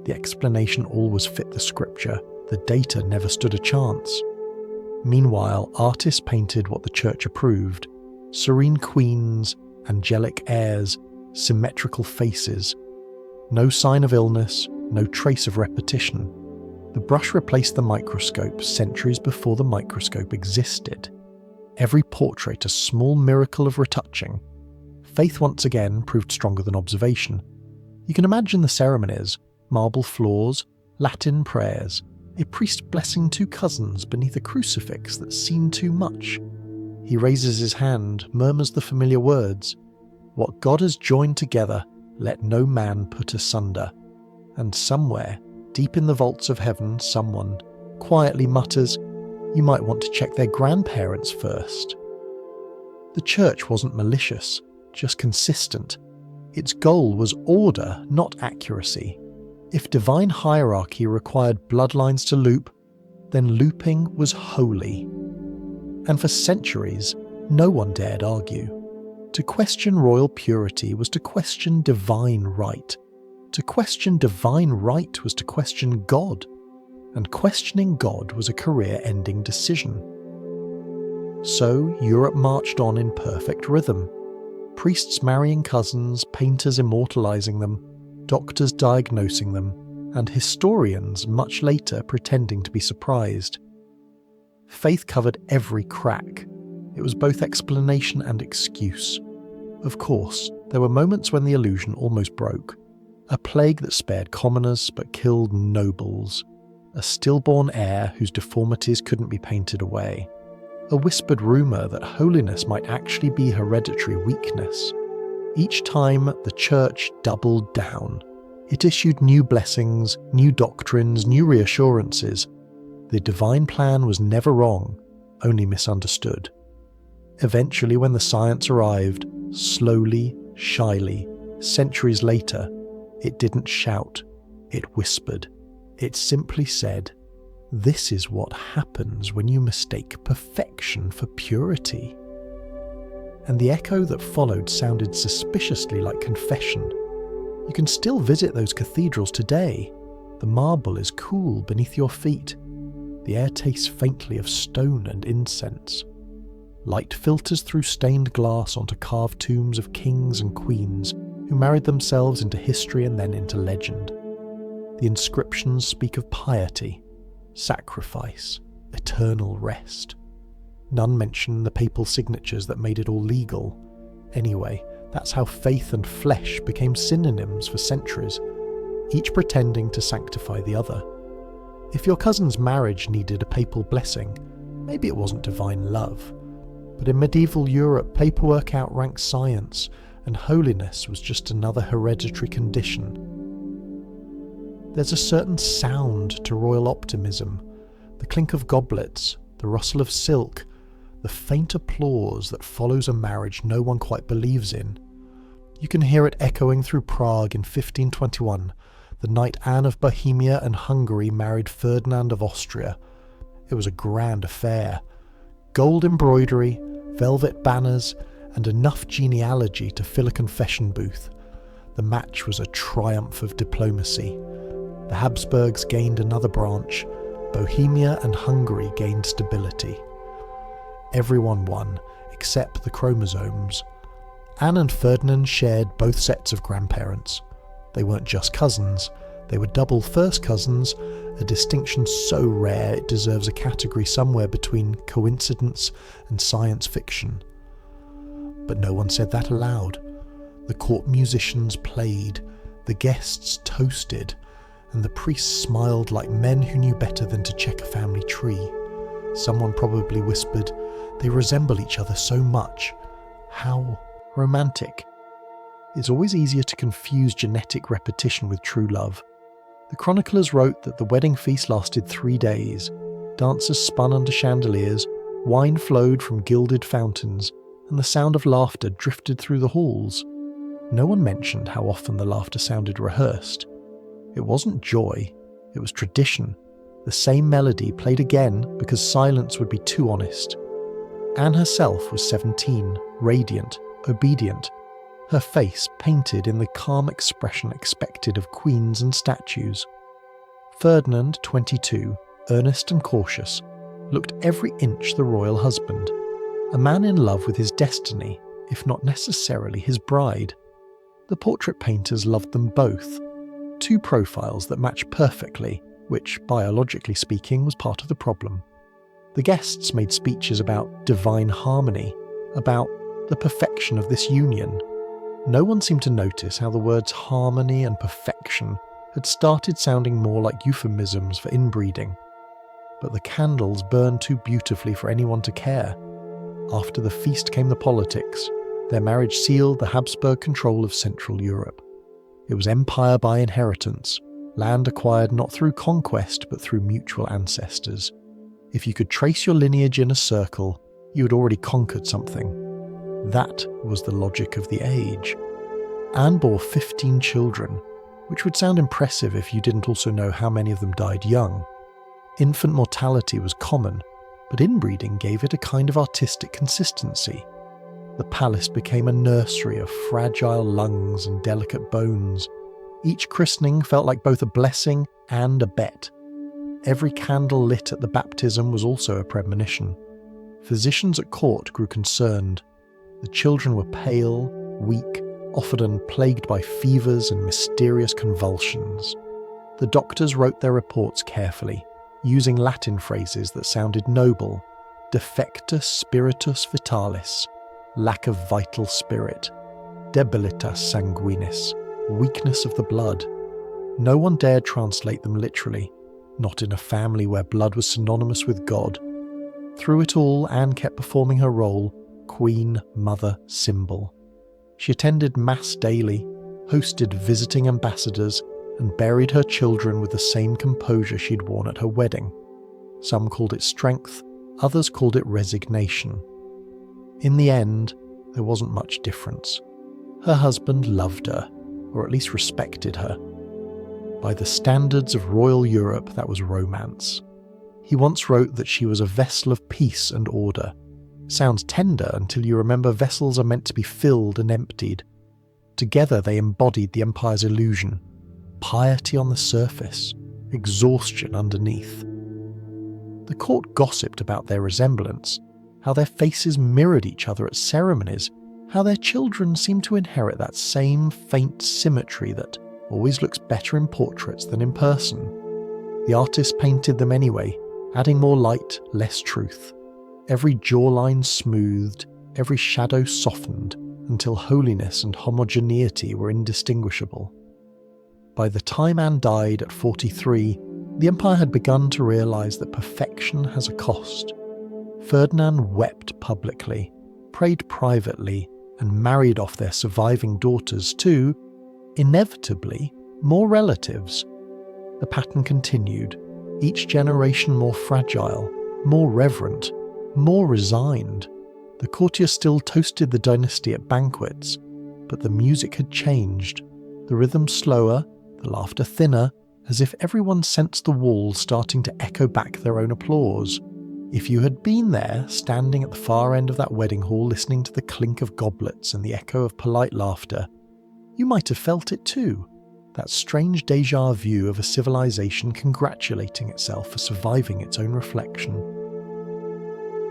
The explanation always fit the scripture, the data never stood a chance. Meanwhile, artists painted what the church approved: serene queens, angelic heirs, symmetrical faces. No sign of illness, no trace of repetition. The brush replaced the microscope centuries before the microscope existed. Every portrait a small miracle of retouching. Faith once again proved stronger than observation. You can imagine the ceremonies: marble floors, Latin prayers, a priest blessing two cousins beneath a crucifix that's seen too much. He raises his hand, murmurs the familiar words: "What God has joined together, let no man put asunder." And somewhere, deep in the vaults of heaven, someone quietly mutters, "You might want to check their grandparents first." The church wasn't malicious, just consistent. Its goal was order, not accuracy. If divine hierarchy required bloodlines to loop, then looping was holy. And for centuries, no one dared argue. To question royal purity was to question divine right. To question divine right was to question God. And questioning God was a career-ending decision. So Europe marched on in perfect rhythm. Priests marrying cousins, painters immortalizing them, doctors diagnosing them, and historians much later pretending to be surprised. Faith covered every crack. It was both explanation and excuse. Of course, there were moments when the illusion almost broke. A plague that spared commoners but killed nobles. A stillborn heir whose deformities couldn't be painted away. A whispered rumour that holiness might actually be hereditary weakness. Each time, the church doubled down. It issued new blessings, new doctrines, new reassurances. The divine plan was never wrong, only misunderstood. Eventually, when the science arrived, slowly, shyly, centuries later, it didn't shout, it whispered. It simply said, "This is what happens when you mistake perfection for purity." And the echo that followed sounded suspiciously like confession. You can still visit those cathedrals today. The marble is cool beneath your feet. The air tastes faintly of stone and incense. Light filters through stained glass onto carved tombs of kings and queens who married themselves into history and then into legend. The inscriptions speak of piety, sacrifice, eternal rest. None mention the papal signatures that made it all legal. Anyway, that's how faith and flesh became synonyms for centuries, each pretending to sanctify the other. If your cousin's marriage needed a papal blessing, maybe it wasn't divine love. But in medieval Europe, paperwork outranked science, and holiness was just another hereditary condition. There's a certain sound to royal optimism, the clink of goblets, the rustle of silk, the faint applause that follows a marriage no one quite believes in. You can hear it echoing through Prague in 1521, the night Anne of Bohemia and Hungary married Ferdinand of Austria. It was a grand affair. Gold embroidery, velvet banners, and enough genealogy to fill a confession booth. The match was a triumph of diplomacy. The Habsburgs gained another branch. Bohemia and Hungary gained stability. Everyone won, except the chromosomes. Anne and Ferdinand shared both sets of grandparents. They weren't just cousins, they were double first cousins, a distinction so rare it deserves a category somewhere between coincidence and science fiction. But no one said that aloud. The court musicians played, the guests toasted, and the priests smiled like men who knew better than to check a family tree. Someone probably whispered, "They resemble each other so much. How romantic." It's always easier to confuse genetic repetition with true love. The chroniclers wrote that the wedding feast lasted 3 days. Dancers spun under chandeliers, wine flowed from gilded fountains, and the sound of laughter drifted through the halls. No one mentioned how often the laughter sounded rehearsed. It wasn't joy, it was tradition. The same melody played again because silence would be too honest. Anne herself was 17, radiant, obedient, her face painted in the calm expression expected of queens and statues. Ferdinand, 22, earnest and cautious, looked every inch the royal husband, a man in love with his destiny, if not necessarily his bride. The portrait painters loved them both, two profiles that matched perfectly, which, biologically speaking, was part of the problem. The guests made speeches about divine harmony, about the perfection of this union. No one seemed to notice how the words harmony and perfection had started sounding more like euphemisms for inbreeding. But the candles burned too beautifully for anyone to care. After the feast came the politics. Their marriage sealed the Habsburg control of Central Europe. It was empire by inheritance, land acquired not through conquest but through mutual ancestors. If you could trace your lineage in a circle, you had already conquered something. That was the logic of the age. Anne bore 15 children, which would sound impressive if you didn't also know how many of them died young. Infant mortality was common, but inbreeding gave it a kind of artistic consistency. The palace became a nursery of fragile lungs and delicate bones. Each christening felt like both a blessing and a bet. Every candle lit at the baptism was also a premonition. Physicians at court grew concerned. The children were pale, weak, often plagued by fevers and mysterious convulsions. The doctors wrote their reports carefully, using Latin phrases that sounded noble: defectus spiritus vitalis, lack of vital spirit; debilitas sanguinis, weakness of the blood. No one dared translate them literally, not in a family where blood was synonymous with God. Through it all, Anne kept performing her role, queen, mother, symbol. She attended mass daily, hosted visiting ambassadors, and buried her children with the same composure she'd worn at her wedding. Some called it strength, others called it resignation. In the end, there wasn't much difference. Her husband loved her, or at least respected her. By the standards of royal Europe, that was romance. He once wrote that she was a vessel of peace and order. Sounds tender until you remember vessels are meant to be filled and emptied. Together they embodied the empire's illusion. Piety on the surface, exhaustion underneath. The court gossiped about their resemblance, how their faces mirrored each other at ceremonies, how their children seemed to inherit that same faint symmetry that always looks better in portraits than in person. The artist painted them anyway, adding more light, less truth. Every jawline smoothed, every shadow softened, until holiness and homogeneity were indistinguishable. By the time Anne died at 43, the empire had begun to realise that perfection has a cost. Ferdinand wept publicly, prayed privately, and married off their surviving daughters to, inevitably, more relatives. The pattern continued, each generation more fragile, more reverent, More resigned. The courtiers still toasted the dynasty at banquets, but the music had changed, the rhythm slower, the laughter thinner, as if everyone sensed the walls starting to echo back their own applause. If you had been there, standing at the far end of that wedding hall listening to the clink of goblets and the echo of polite laughter, you might have felt it too, that strange déjà vu of a civilization congratulating itself for surviving its own reflection.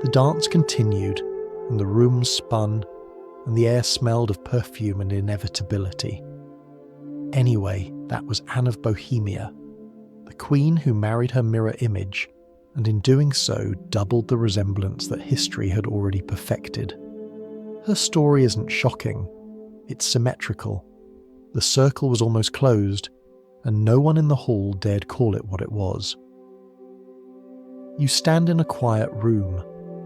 The dance continued, and the rooms spun, and the air smelled of perfume and inevitability. Anyway, that was Anne of Bohemia, the queen who married her mirror image, and in doing so doubled the resemblance that history had already perfected. Her story isn't shocking, it's symmetrical. The circle was almost closed, and no one in the hall dared call it what it was. You stand in a quiet room,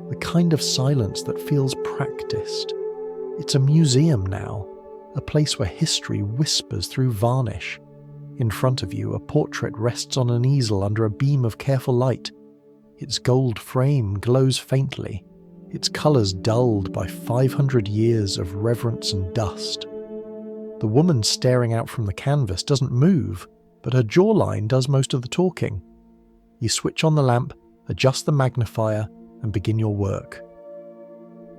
the kind of silence that feels practiced. It's a museum now, a place where history whispers through varnish. In front of you, a portrait rests on an easel under a beam of careful light. Its gold frame glows faintly, its colours dulled by 500 years of reverence and dust. The woman staring out from the canvas doesn't move, but her jawline does most of the talking. You switch on the lamp, adjust the magnifier, and begin your work.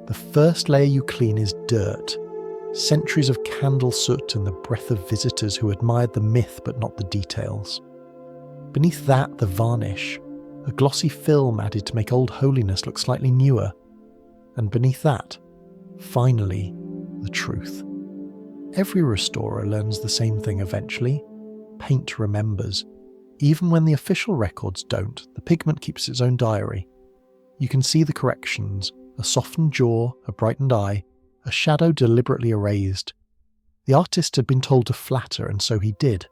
The first layer you clean is dirt, centuries of candle soot and the breath of visitors who admired the myth but not the details. Beneath that, the varnish, a glossy film added to make old holiness look slightly newer. And beneath that, finally, the truth. Every restorer learns the same thing eventually. Paint remembers. Even when the official records don't, the pigment keeps its own diary. You can see the corrections, a softened jaw, a brightened eye, a shadow deliberately erased. The artist had been told to flatter, and so he did.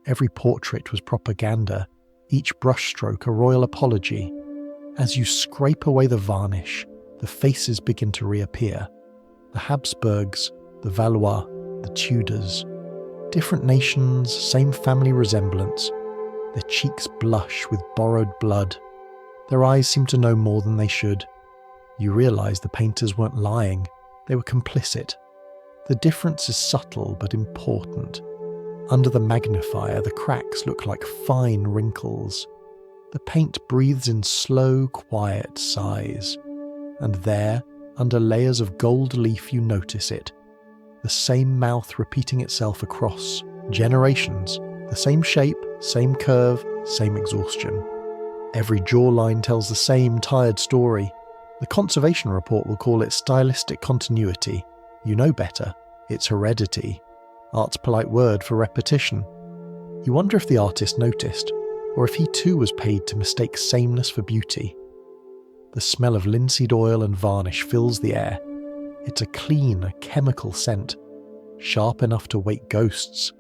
Every portrait was propaganda, each brushstroke a royal apology. As you scrape away the varnish, the faces begin to reappear. The Habsburgs, the Valois, the Tudors. Different nations, same family resemblance. Their cheeks blush with borrowed blood. Their eyes seem to know more than they should. You realise the painters weren't lying. They were complicit. The difference is subtle but important. Under the magnifier, the cracks look like fine wrinkles. The paint breathes in slow, quiet sighs. And there, under layers of gold leaf, you notice it. The same mouth repeating itself across generations. The same shape, same curve, same exhaustion. Every jawline tells the same tired story. The conservation report will call it stylistic continuity. You know better. It's heredity. Art's polite word for repetition. You wonder if the artist noticed, or if he too was paid to mistake sameness for beauty. The smell of linseed oil and varnish fills the air. It's a clean, chemical scent, sharp enough to wake ghosts.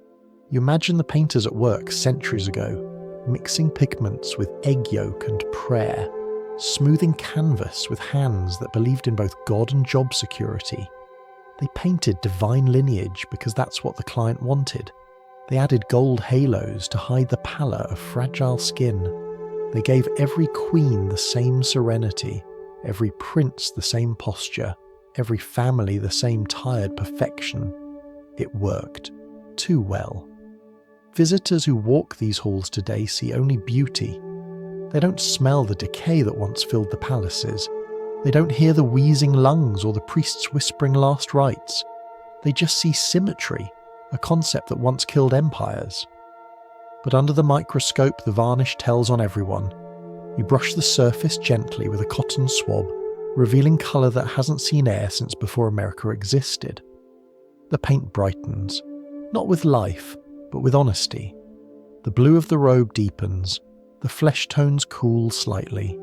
You imagine the painters at work centuries ago, mixing pigments with egg yolk and prayer, smoothing canvas with hands that believed in both God and job security. They painted divine lineage because that's what the client wanted. They added gold halos to hide the pallor of fragile skin. They gave every queen the same serenity, every prince the same posture, every family the same tired perfection. It worked. Too well. Visitors who walk these halls today see only beauty. They don't smell the decay that once filled the palaces. They don't hear the wheezing lungs or the priests whispering last rites. They just see symmetry, a concept that once killed empires. But under the microscope, the varnish tells on everyone. You brush the surface gently with a cotton swab, revealing colour that hasn't seen air since before America existed. The paint brightens, not with life, but with honesty. The blue of the robe deepens, the flesh tones cool slightly.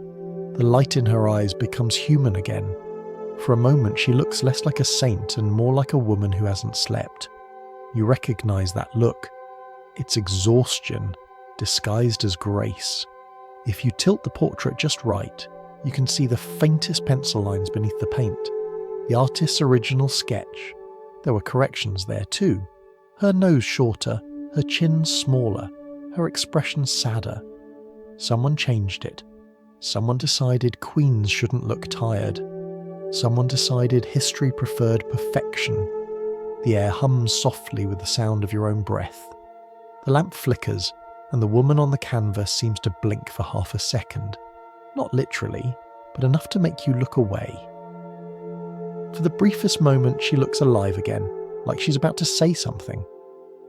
The light in her eyes becomes human again. For a moment she looks less like a saint and more like a woman who hasn't slept. You recognise that look. It's exhaustion, disguised as grace. If you tilt the portrait just right, you can see the faintest pencil lines beneath the paint. The artist's original sketch. There were corrections there too. Her nose shorter, her chin smaller, her expression sadder. Someone changed it. Someone decided queens shouldn't look tired. Someone decided history preferred perfection. The air hums softly with the sound of your own breath. The lamp flickers, and the woman on the canvas seems to blink for half a second. Not literally, but enough to make you look away. For the briefest moment, she looks alive again, like she's about to say something.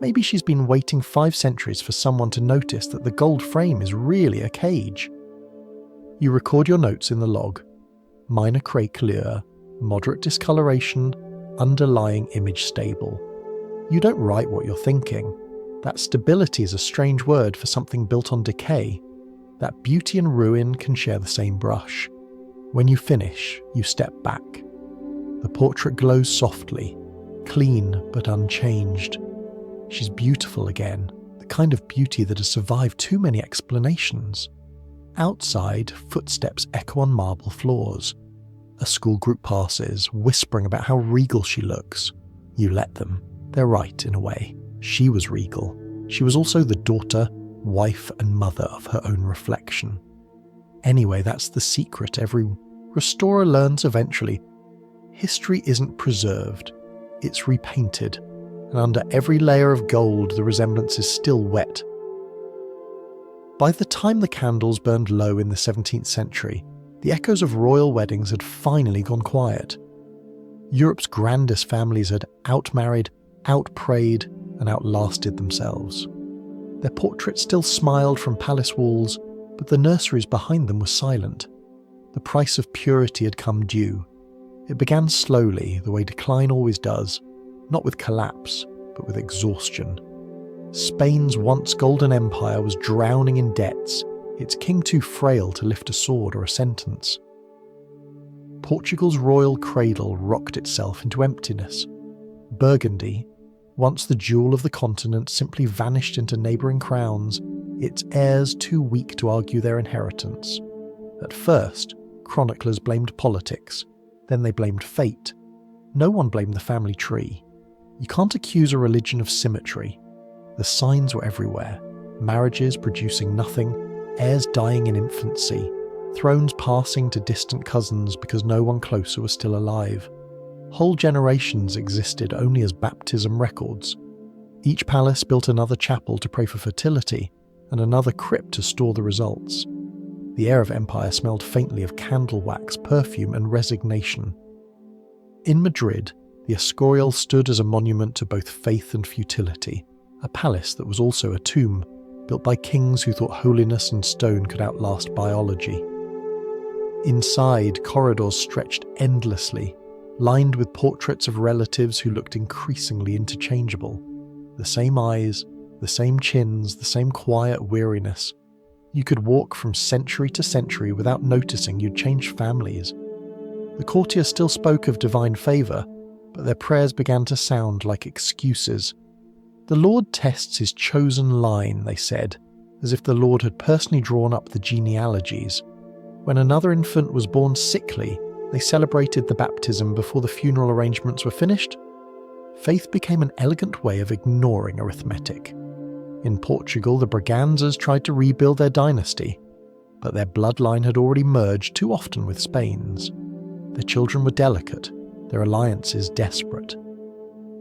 Maybe she's been waiting 5 centuries for someone to notice that the gold frame is really a cage. You record your notes in the log. Minor craquelure, moderate discoloration, underlying image stable. You don't write what you're thinking. That stability is a strange word for something built on decay. That beauty and ruin can share the same brush. When you finish, you step back. The portrait glows softly, clean but unchanged. She's beautiful again, the kind of beauty that has survived too many explanations. Outside, footsteps echo on marble floors. A school group passes, whispering about how regal she looks. You let them. They're right, in a way. She was regal. She was also the daughter, wife, and mother of her own reflection. Anyway, that's the secret every restorer learns eventually. History isn't preserved. It's repainted. And under every layer of gold, the resemblance is still wet. By the time the candles burned low in the 17th century, the echoes of royal weddings had finally gone quiet. Europe's grandest families had outmarried, outprayed, and outlasted themselves. Their portraits still smiled from palace walls, but the nurseries behind them were silent. The price of purity had come due. It began slowly, the way decline always does, not with collapse, but with exhaustion. Spain's once golden empire was drowning in debts, its king too frail to lift a sword or a sentence. Portugal's royal cradle rocked itself into emptiness. Burgundy, once the jewel of the continent, simply vanished into neighbouring crowns, its heirs too weak to argue their inheritance. At first, chroniclers blamed politics, then they blamed fate. No one blamed the family tree. You can't accuse a religion of symmetry. The signs were everywhere. Marriages producing nothing, heirs dying in infancy, thrones passing to distant cousins because no one closer was still alive. Whole generations existed only as baptism records. Each palace built another chapel to pray for fertility, and another crypt to store the results. The air of empire smelled faintly of candle wax, perfume, and resignation. In Madrid, the Escorial stood as a monument to both faith and futility, a palace that was also a tomb, built by kings who thought holiness and stone could outlast biology. Inside, corridors stretched endlessly, lined with portraits of relatives who looked increasingly interchangeable. The same eyes, the same chins, the same quiet weariness. You could walk from century to century without noticing you'd changed families. The courtiers still spoke of divine favour, but their prayers began to sound like excuses. The Lord tests his chosen line, they said, as if the Lord had personally drawn up the genealogies. When another infant was born sickly, they celebrated the baptism before the funeral arrangements were finished. Faith became an elegant way of ignoring arithmetic. In Portugal, the Braganzas tried to rebuild their dynasty, but their bloodline had already merged too often with Spain's. Their children were delicate, their alliances desperate.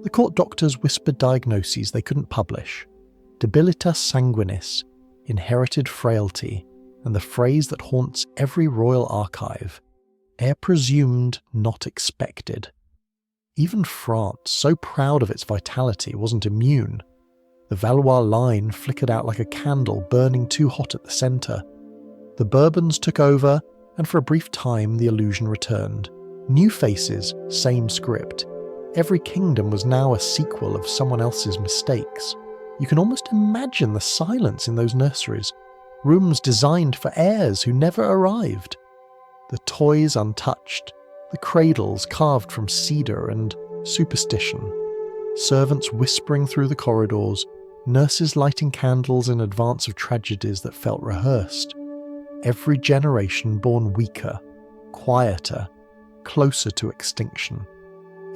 The court doctors whispered diagnoses they couldn't publish. Debilitas sanguinis, inherited frailty, and the phrase that haunts every royal archive, heir presumed, not expected. Even France, so proud of its vitality, wasn't immune. The Valois line flickered out like a candle burning too hot at the centre. The Bourbons took over, and for a brief time the illusion returned. New faces, same script. Every kingdom was now a sequel of someone else's mistakes. You can almost imagine the silence in those nurseries, rooms designed for heirs who never arrived. The toys untouched, the cradles carved from cedar and superstition, servants whispering through the corridors, nurses lighting candles in advance of tragedies that felt rehearsed. Every generation born weaker, quieter, closer to extinction.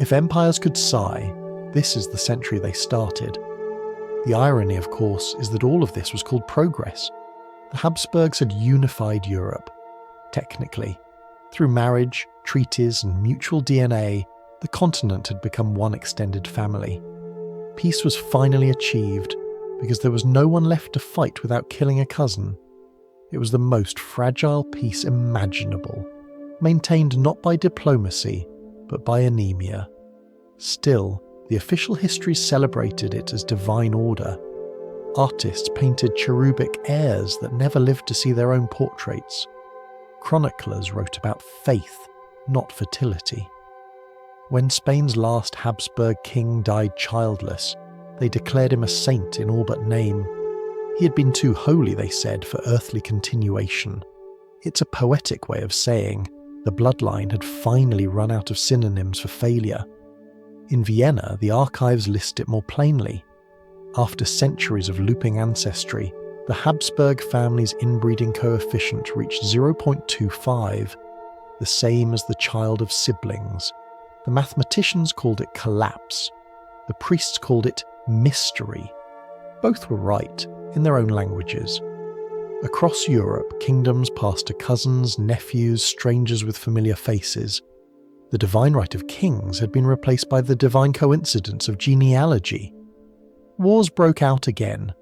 If empires could sigh, this is the century they started. The irony, of course, is that all of this was called progress. The Habsburgs had unified Europe. technically. Through marriage, treaties, and mutual DNA, the continent had become one extended family. Peace was finally achieved because there was no one left to fight without killing a cousin. It was the most fragile peace imaginable, maintained not by diplomacy, but by anemia. Still, the official histories celebrated it as divine order. Artists painted cherubic heirs that never lived to see their own portraits. Chroniclers wrote about faith, not fertility. When Spain's last Habsburg king died childless, they declared him a saint in all but name. He had been too holy, they said, for earthly continuation. It's a poetic way of saying the bloodline had finally run out of synonyms for failure. In Vienna, the archives list it more plainly. After centuries of looping ancestry, the Habsburg family's inbreeding coefficient reached 0.25, the same as the child of siblings. The mathematicians called it collapse. The priests called it mystery. Both were right, in their own languages. Across Europe, kingdoms passed to cousins, nephews, strangers with familiar faces. The divine right of kings had been replaced by the divine coincidence of genealogy. Wars broke out again,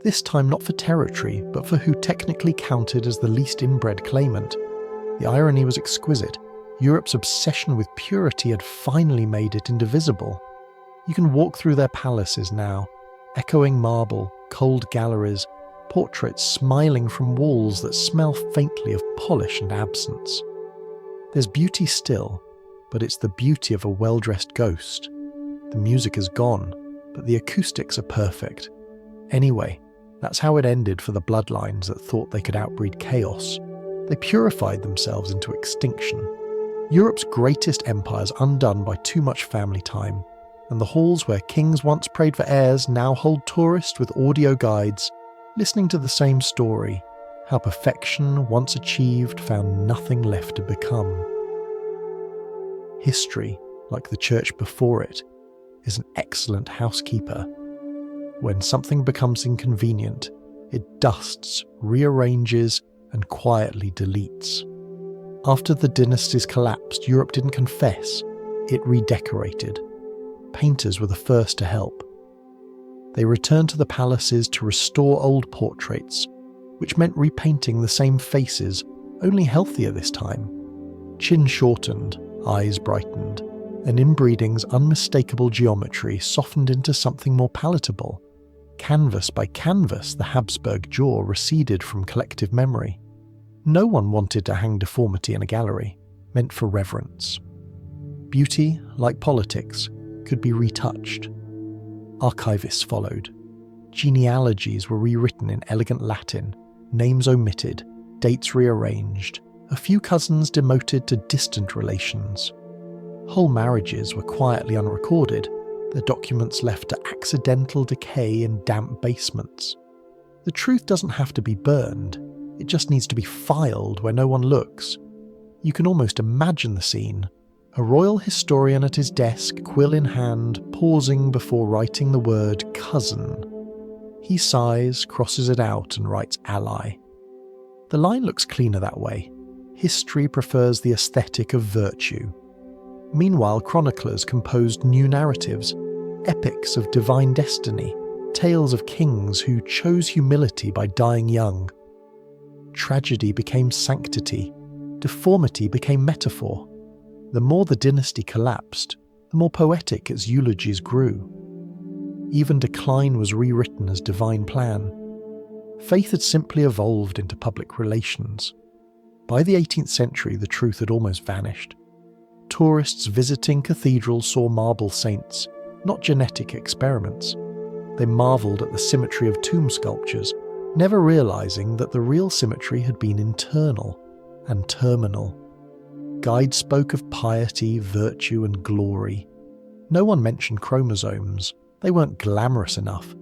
this time not for territory, but for who technically counted as the least inbred claimant. The irony was exquisite. Europe's obsession with purity had finally made it indivisible. You can walk through their palaces now, echoing marble, cold galleries, portraits smiling from walls that smell faintly of polish and absence. There's beauty still, but it's the beauty of a well-dressed ghost. The music is gone, but the acoustics are perfect. Anyway, that's how it ended for the bloodlines that thought they could outbreed chaos. They purified themselves into extinction. Europe's greatest empires undone by too much family time, and the halls where kings once prayed for heirs now hold tourists with audio guides, listening to the same story, how perfection, once achieved, found nothing left to become. History, like the church before it, is an excellent housekeeper. When something becomes inconvenient, it dusts, rearranges, and quietly deletes. After the dynasties collapsed, Europe didn't confess, it redecorated. Painters were the first to help. They returned to the palaces to restore old portraits, which meant repainting the same faces, only healthier this time. Chin shortened, eyes brightened, and inbreeding's unmistakable geometry softened into something more palatable. Canvas by canvas, the Habsburg jaw receded from collective memory. No one wanted to hang deformity in a gallery, meant for reverence. Beauty, like politics, could be retouched. Archivists followed. Genealogies were rewritten in elegant Latin, names omitted, dates rearranged, a few cousins demoted to distant relations. Whole marriages were quietly unrecorded, their documents left to accidental decay in damp basements. The truth doesn't have to be burned, it just needs to be filed where no one looks. You can almost imagine the scene. A royal historian at his desk, quill in hand, pausing before writing the word cousin. He sighs, crosses it out, and writes ally. The line looks cleaner that way. History prefers the aesthetic of virtue. Meanwhile, chroniclers composed new narratives, epics of divine destiny, tales of kings who chose humility by dying young. Tragedy became sanctity, deformity became metaphor. The more the dynasty collapsed, the more poetic its eulogies grew. Even decline was rewritten as divine plan. Faith had simply evolved into public relations. By the 18th century, the truth had almost vanished. Tourists visiting cathedrals saw marble saints, not genetic experiments. They marvelled at the symmetry of tomb sculptures, never realising that the real symmetry had been internal and terminal. Guides spoke of piety, virtue, and glory. No one mentioned chromosomes. They weren't glamorous enough.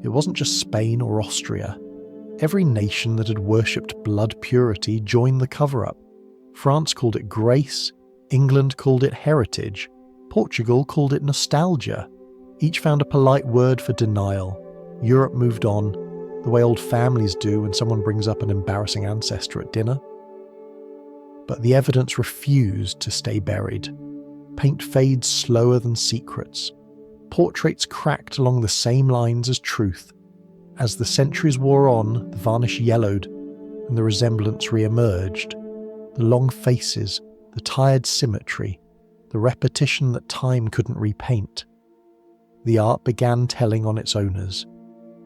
It wasn't just Spain or Austria. Every nation that had worshipped blood purity joined the cover-up. France called it grace, England called it heritage, Portugal called it nostalgia. Each found a polite word for denial. Europe moved on, the way old families do when someone brings up an embarrassing ancestor at dinner. But the evidence refused to stay buried. Paint fades slower than secrets. Portraits cracked along the same lines as truth. As the centuries wore on, the varnish yellowed, and the resemblance re-emerged. The long faces, the tired symmetry, the repetition that time couldn't repaint. The art began telling on its owners.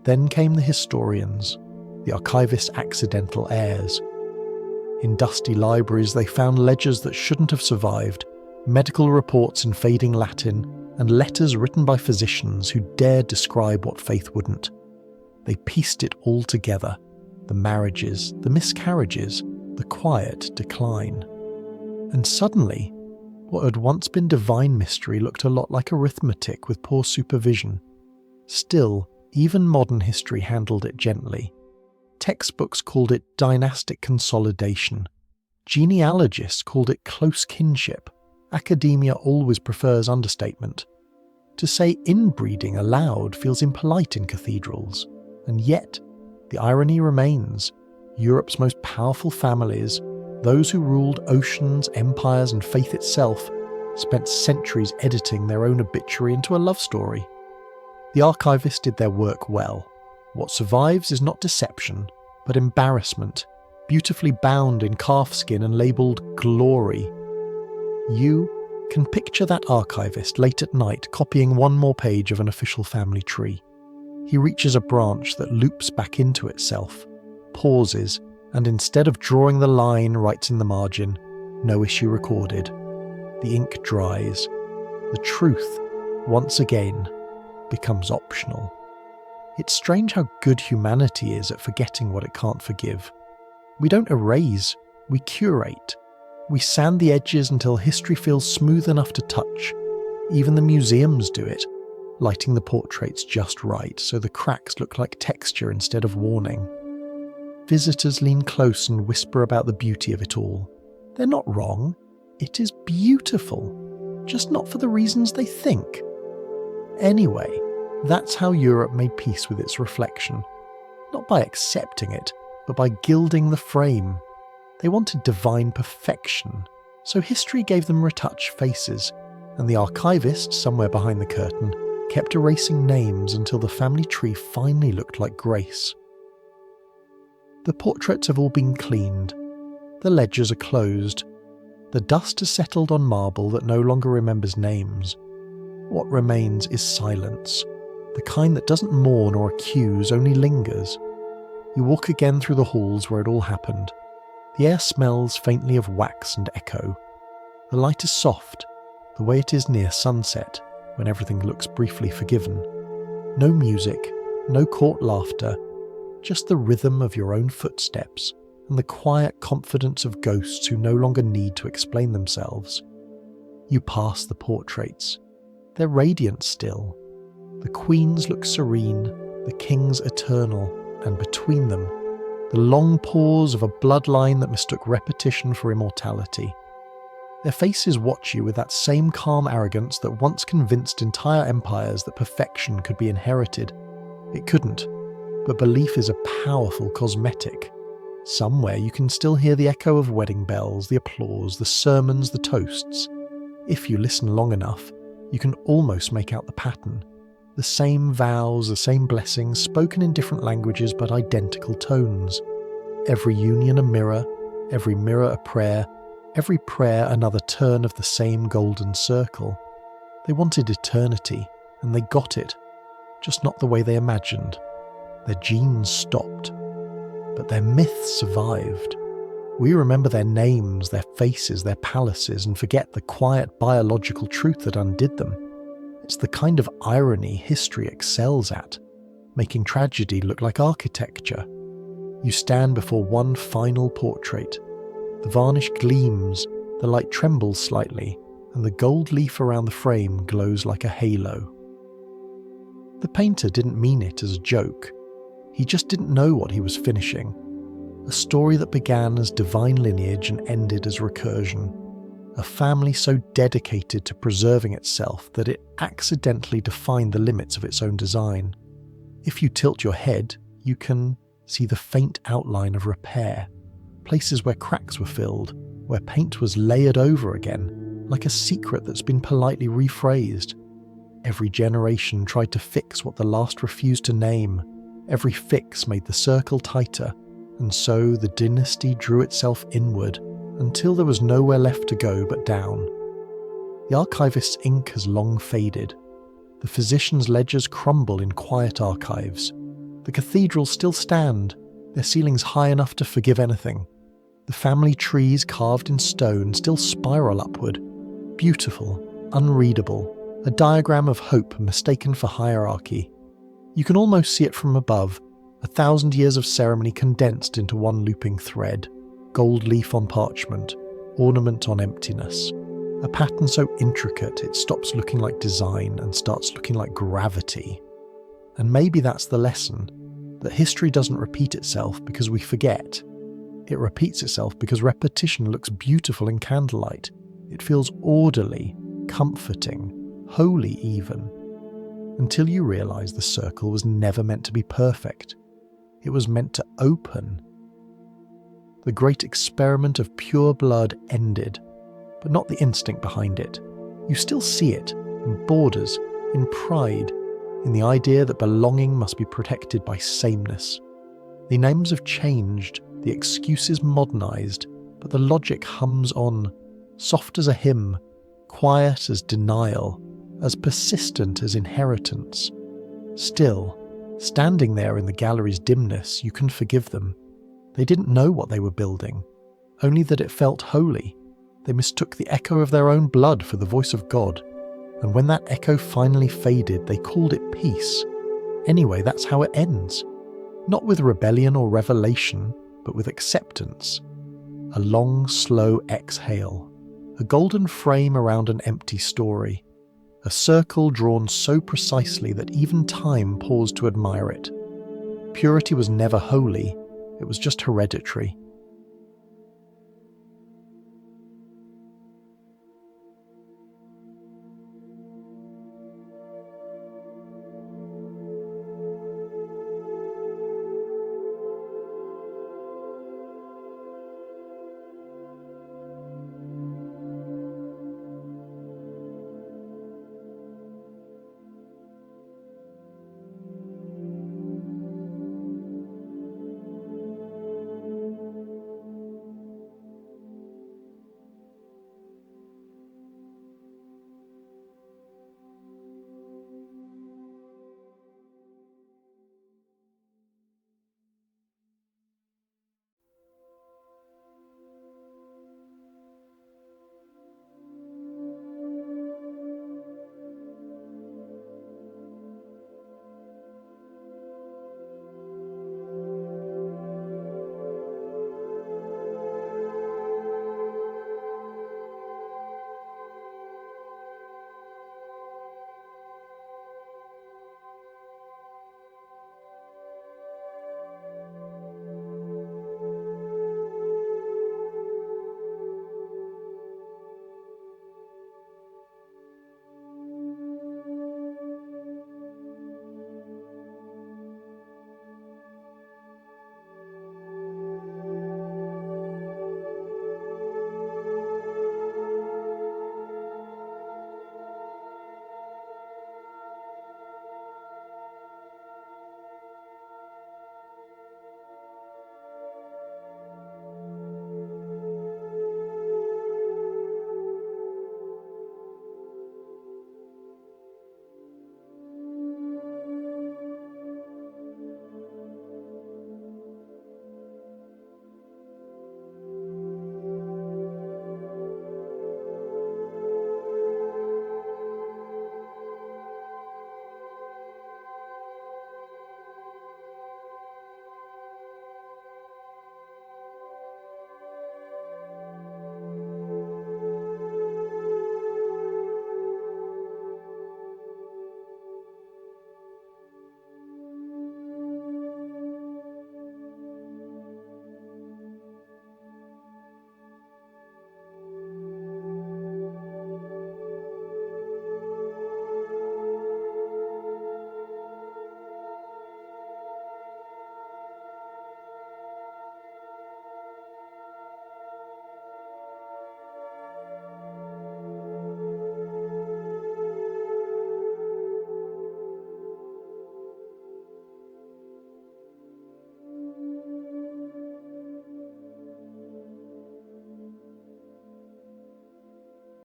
Then came the historians, the archivists' accidental heirs. In dusty libraries they found ledgers that shouldn't have survived, medical reports in fading Latin, and letters written by physicians who dared describe what faith wouldn't. They pieced it all together, the marriages, the miscarriages, the quiet decline. And suddenly, what had once been divine mystery looked a lot like arithmetic with poor supervision. Still, even modern history handled it gently. Textbooks called it dynastic consolidation. Genealogists called it close kinship. Academia always prefers understatement. To say inbreeding aloud feels impolite in cathedrals. And yet, the irony remains. Europe's most powerful families, those who ruled oceans, empires, and faith itself, spent centuries editing their own obituary into a love story. The archivists did their work well. What survives is not deception, but embarrassment, beautifully bound in calfskin and labelled glory. You can picture that archivist late at night copying one more page of an official family tree. He reaches a branch that loops back into itself, pauses, and instead of drawing the line, writes in the margin, "No issue recorded." The ink dries. The truth, once again, becomes optional. It's strange how good humanity is at forgetting what it can't forgive. We don't erase, we curate. We sand the edges until history feels smooth enough to touch. Even the museums do it, lighting the portraits just right so the cracks look like texture instead of warning. Visitors lean close and whisper about the beauty of it all. They're not wrong. It is beautiful, just not for the reasons they think. Anyway, that's how Europe made peace with its reflection. Not by accepting it, but by gilding the frame. They wanted divine perfection, so history gave them retouched faces, and the archivist, somewhere behind the curtain, kept erasing names until the family tree finally looked like grace. The portraits have all been cleaned. The ledgers are closed. The dust has settled on marble that no longer remembers names. What remains is silence, the kind that doesn't mourn or accuse, only lingers. You walk again through the halls where it all happened. The air smells faintly of wax and echo. The light is soft, the way it is near sunset, when everything looks briefly forgiven. No music, no court laughter, just the rhythm of your own footsteps and the quiet confidence of ghosts who no longer need to explain themselves. You pass the portraits. They're radiant still. The queens look serene, the kings eternal, and between them, the long pause of a bloodline that mistook repetition for immortality. Their faces watch you with that same calm arrogance that once convinced entire empires that perfection could be inherited. It couldn't, but belief is a powerful cosmetic. Somewhere you can still hear the echo of wedding bells, the applause, the sermons, the toasts. If you listen long enough, you can almost make out the pattern. The same vows, the same blessings, spoken in different languages but identical tones. Every union a mirror, every mirror a prayer, every prayer another turn of the same golden circle. They wanted eternity, and they got it, just not the way they imagined. Their genes stopped, but their myths survived. We remember their names, their faces, their palaces, and forget the quiet biological truth that undid them. It's the kind of irony history excels at, making tragedy look like architecture. You stand before one final portrait. The varnish gleams, the light trembles slightly, and the gold leaf around the frame glows like a halo. The painter didn't mean it as a joke. He just didn't know what he was finishing. A story that began as divine lineage and ended as recursion. A family so dedicated to preserving itself that it accidentally defined the limits of its own design. If you tilt your head, you can see the faint outline of repair, places where cracks were filled, where paint was layered over again, like a secret that's been politely rephrased. Every generation tried to fix what the last refused to name. Every fix made the circle tighter, and so the dynasty drew itself inward until there was nowhere left to go but down. The archivist's ink has long faded. The physician's ledgers crumble in quiet archives. The cathedrals still stand, their ceilings high enough to forgive anything. The family trees carved in stone still spiral upward, beautiful, unreadable, a diagram of hope mistaken for hierarchy. You can almost see it from above, 1,000 years of ceremony condensed into one looping thread, gold leaf on parchment, ornament on emptiness. A pattern so intricate it stops looking like design and starts looking like gravity. And maybe that's the lesson, that history doesn't repeat itself because we forget. It repeats itself because repetition looks beautiful in candlelight. It feels orderly, comforting, holy even. Until you realise the circle was never meant to be perfect. It was meant to open. The great experiment of pure blood ended, but not the instinct behind it. You still see it, in borders, in pride, in the idea that belonging must be protected by sameness. The names have changed, the excuses modernised, but the logic hums on, soft as a hymn, quiet as denial, as persistent as inheritance. Still, standing there in the gallery's dimness, you can forgive them. They didn't know what they were building, only that it felt holy. They mistook the echo of their own blood for the voice of God, and when that echo finally faded, they called it peace. Anyway, that's how it ends. Not with rebellion or revelation, but with acceptance. A long, slow exhale. A golden frame around an empty story. A circle drawn so precisely that even time paused to admire it. Purity was never holy, it was just hereditary.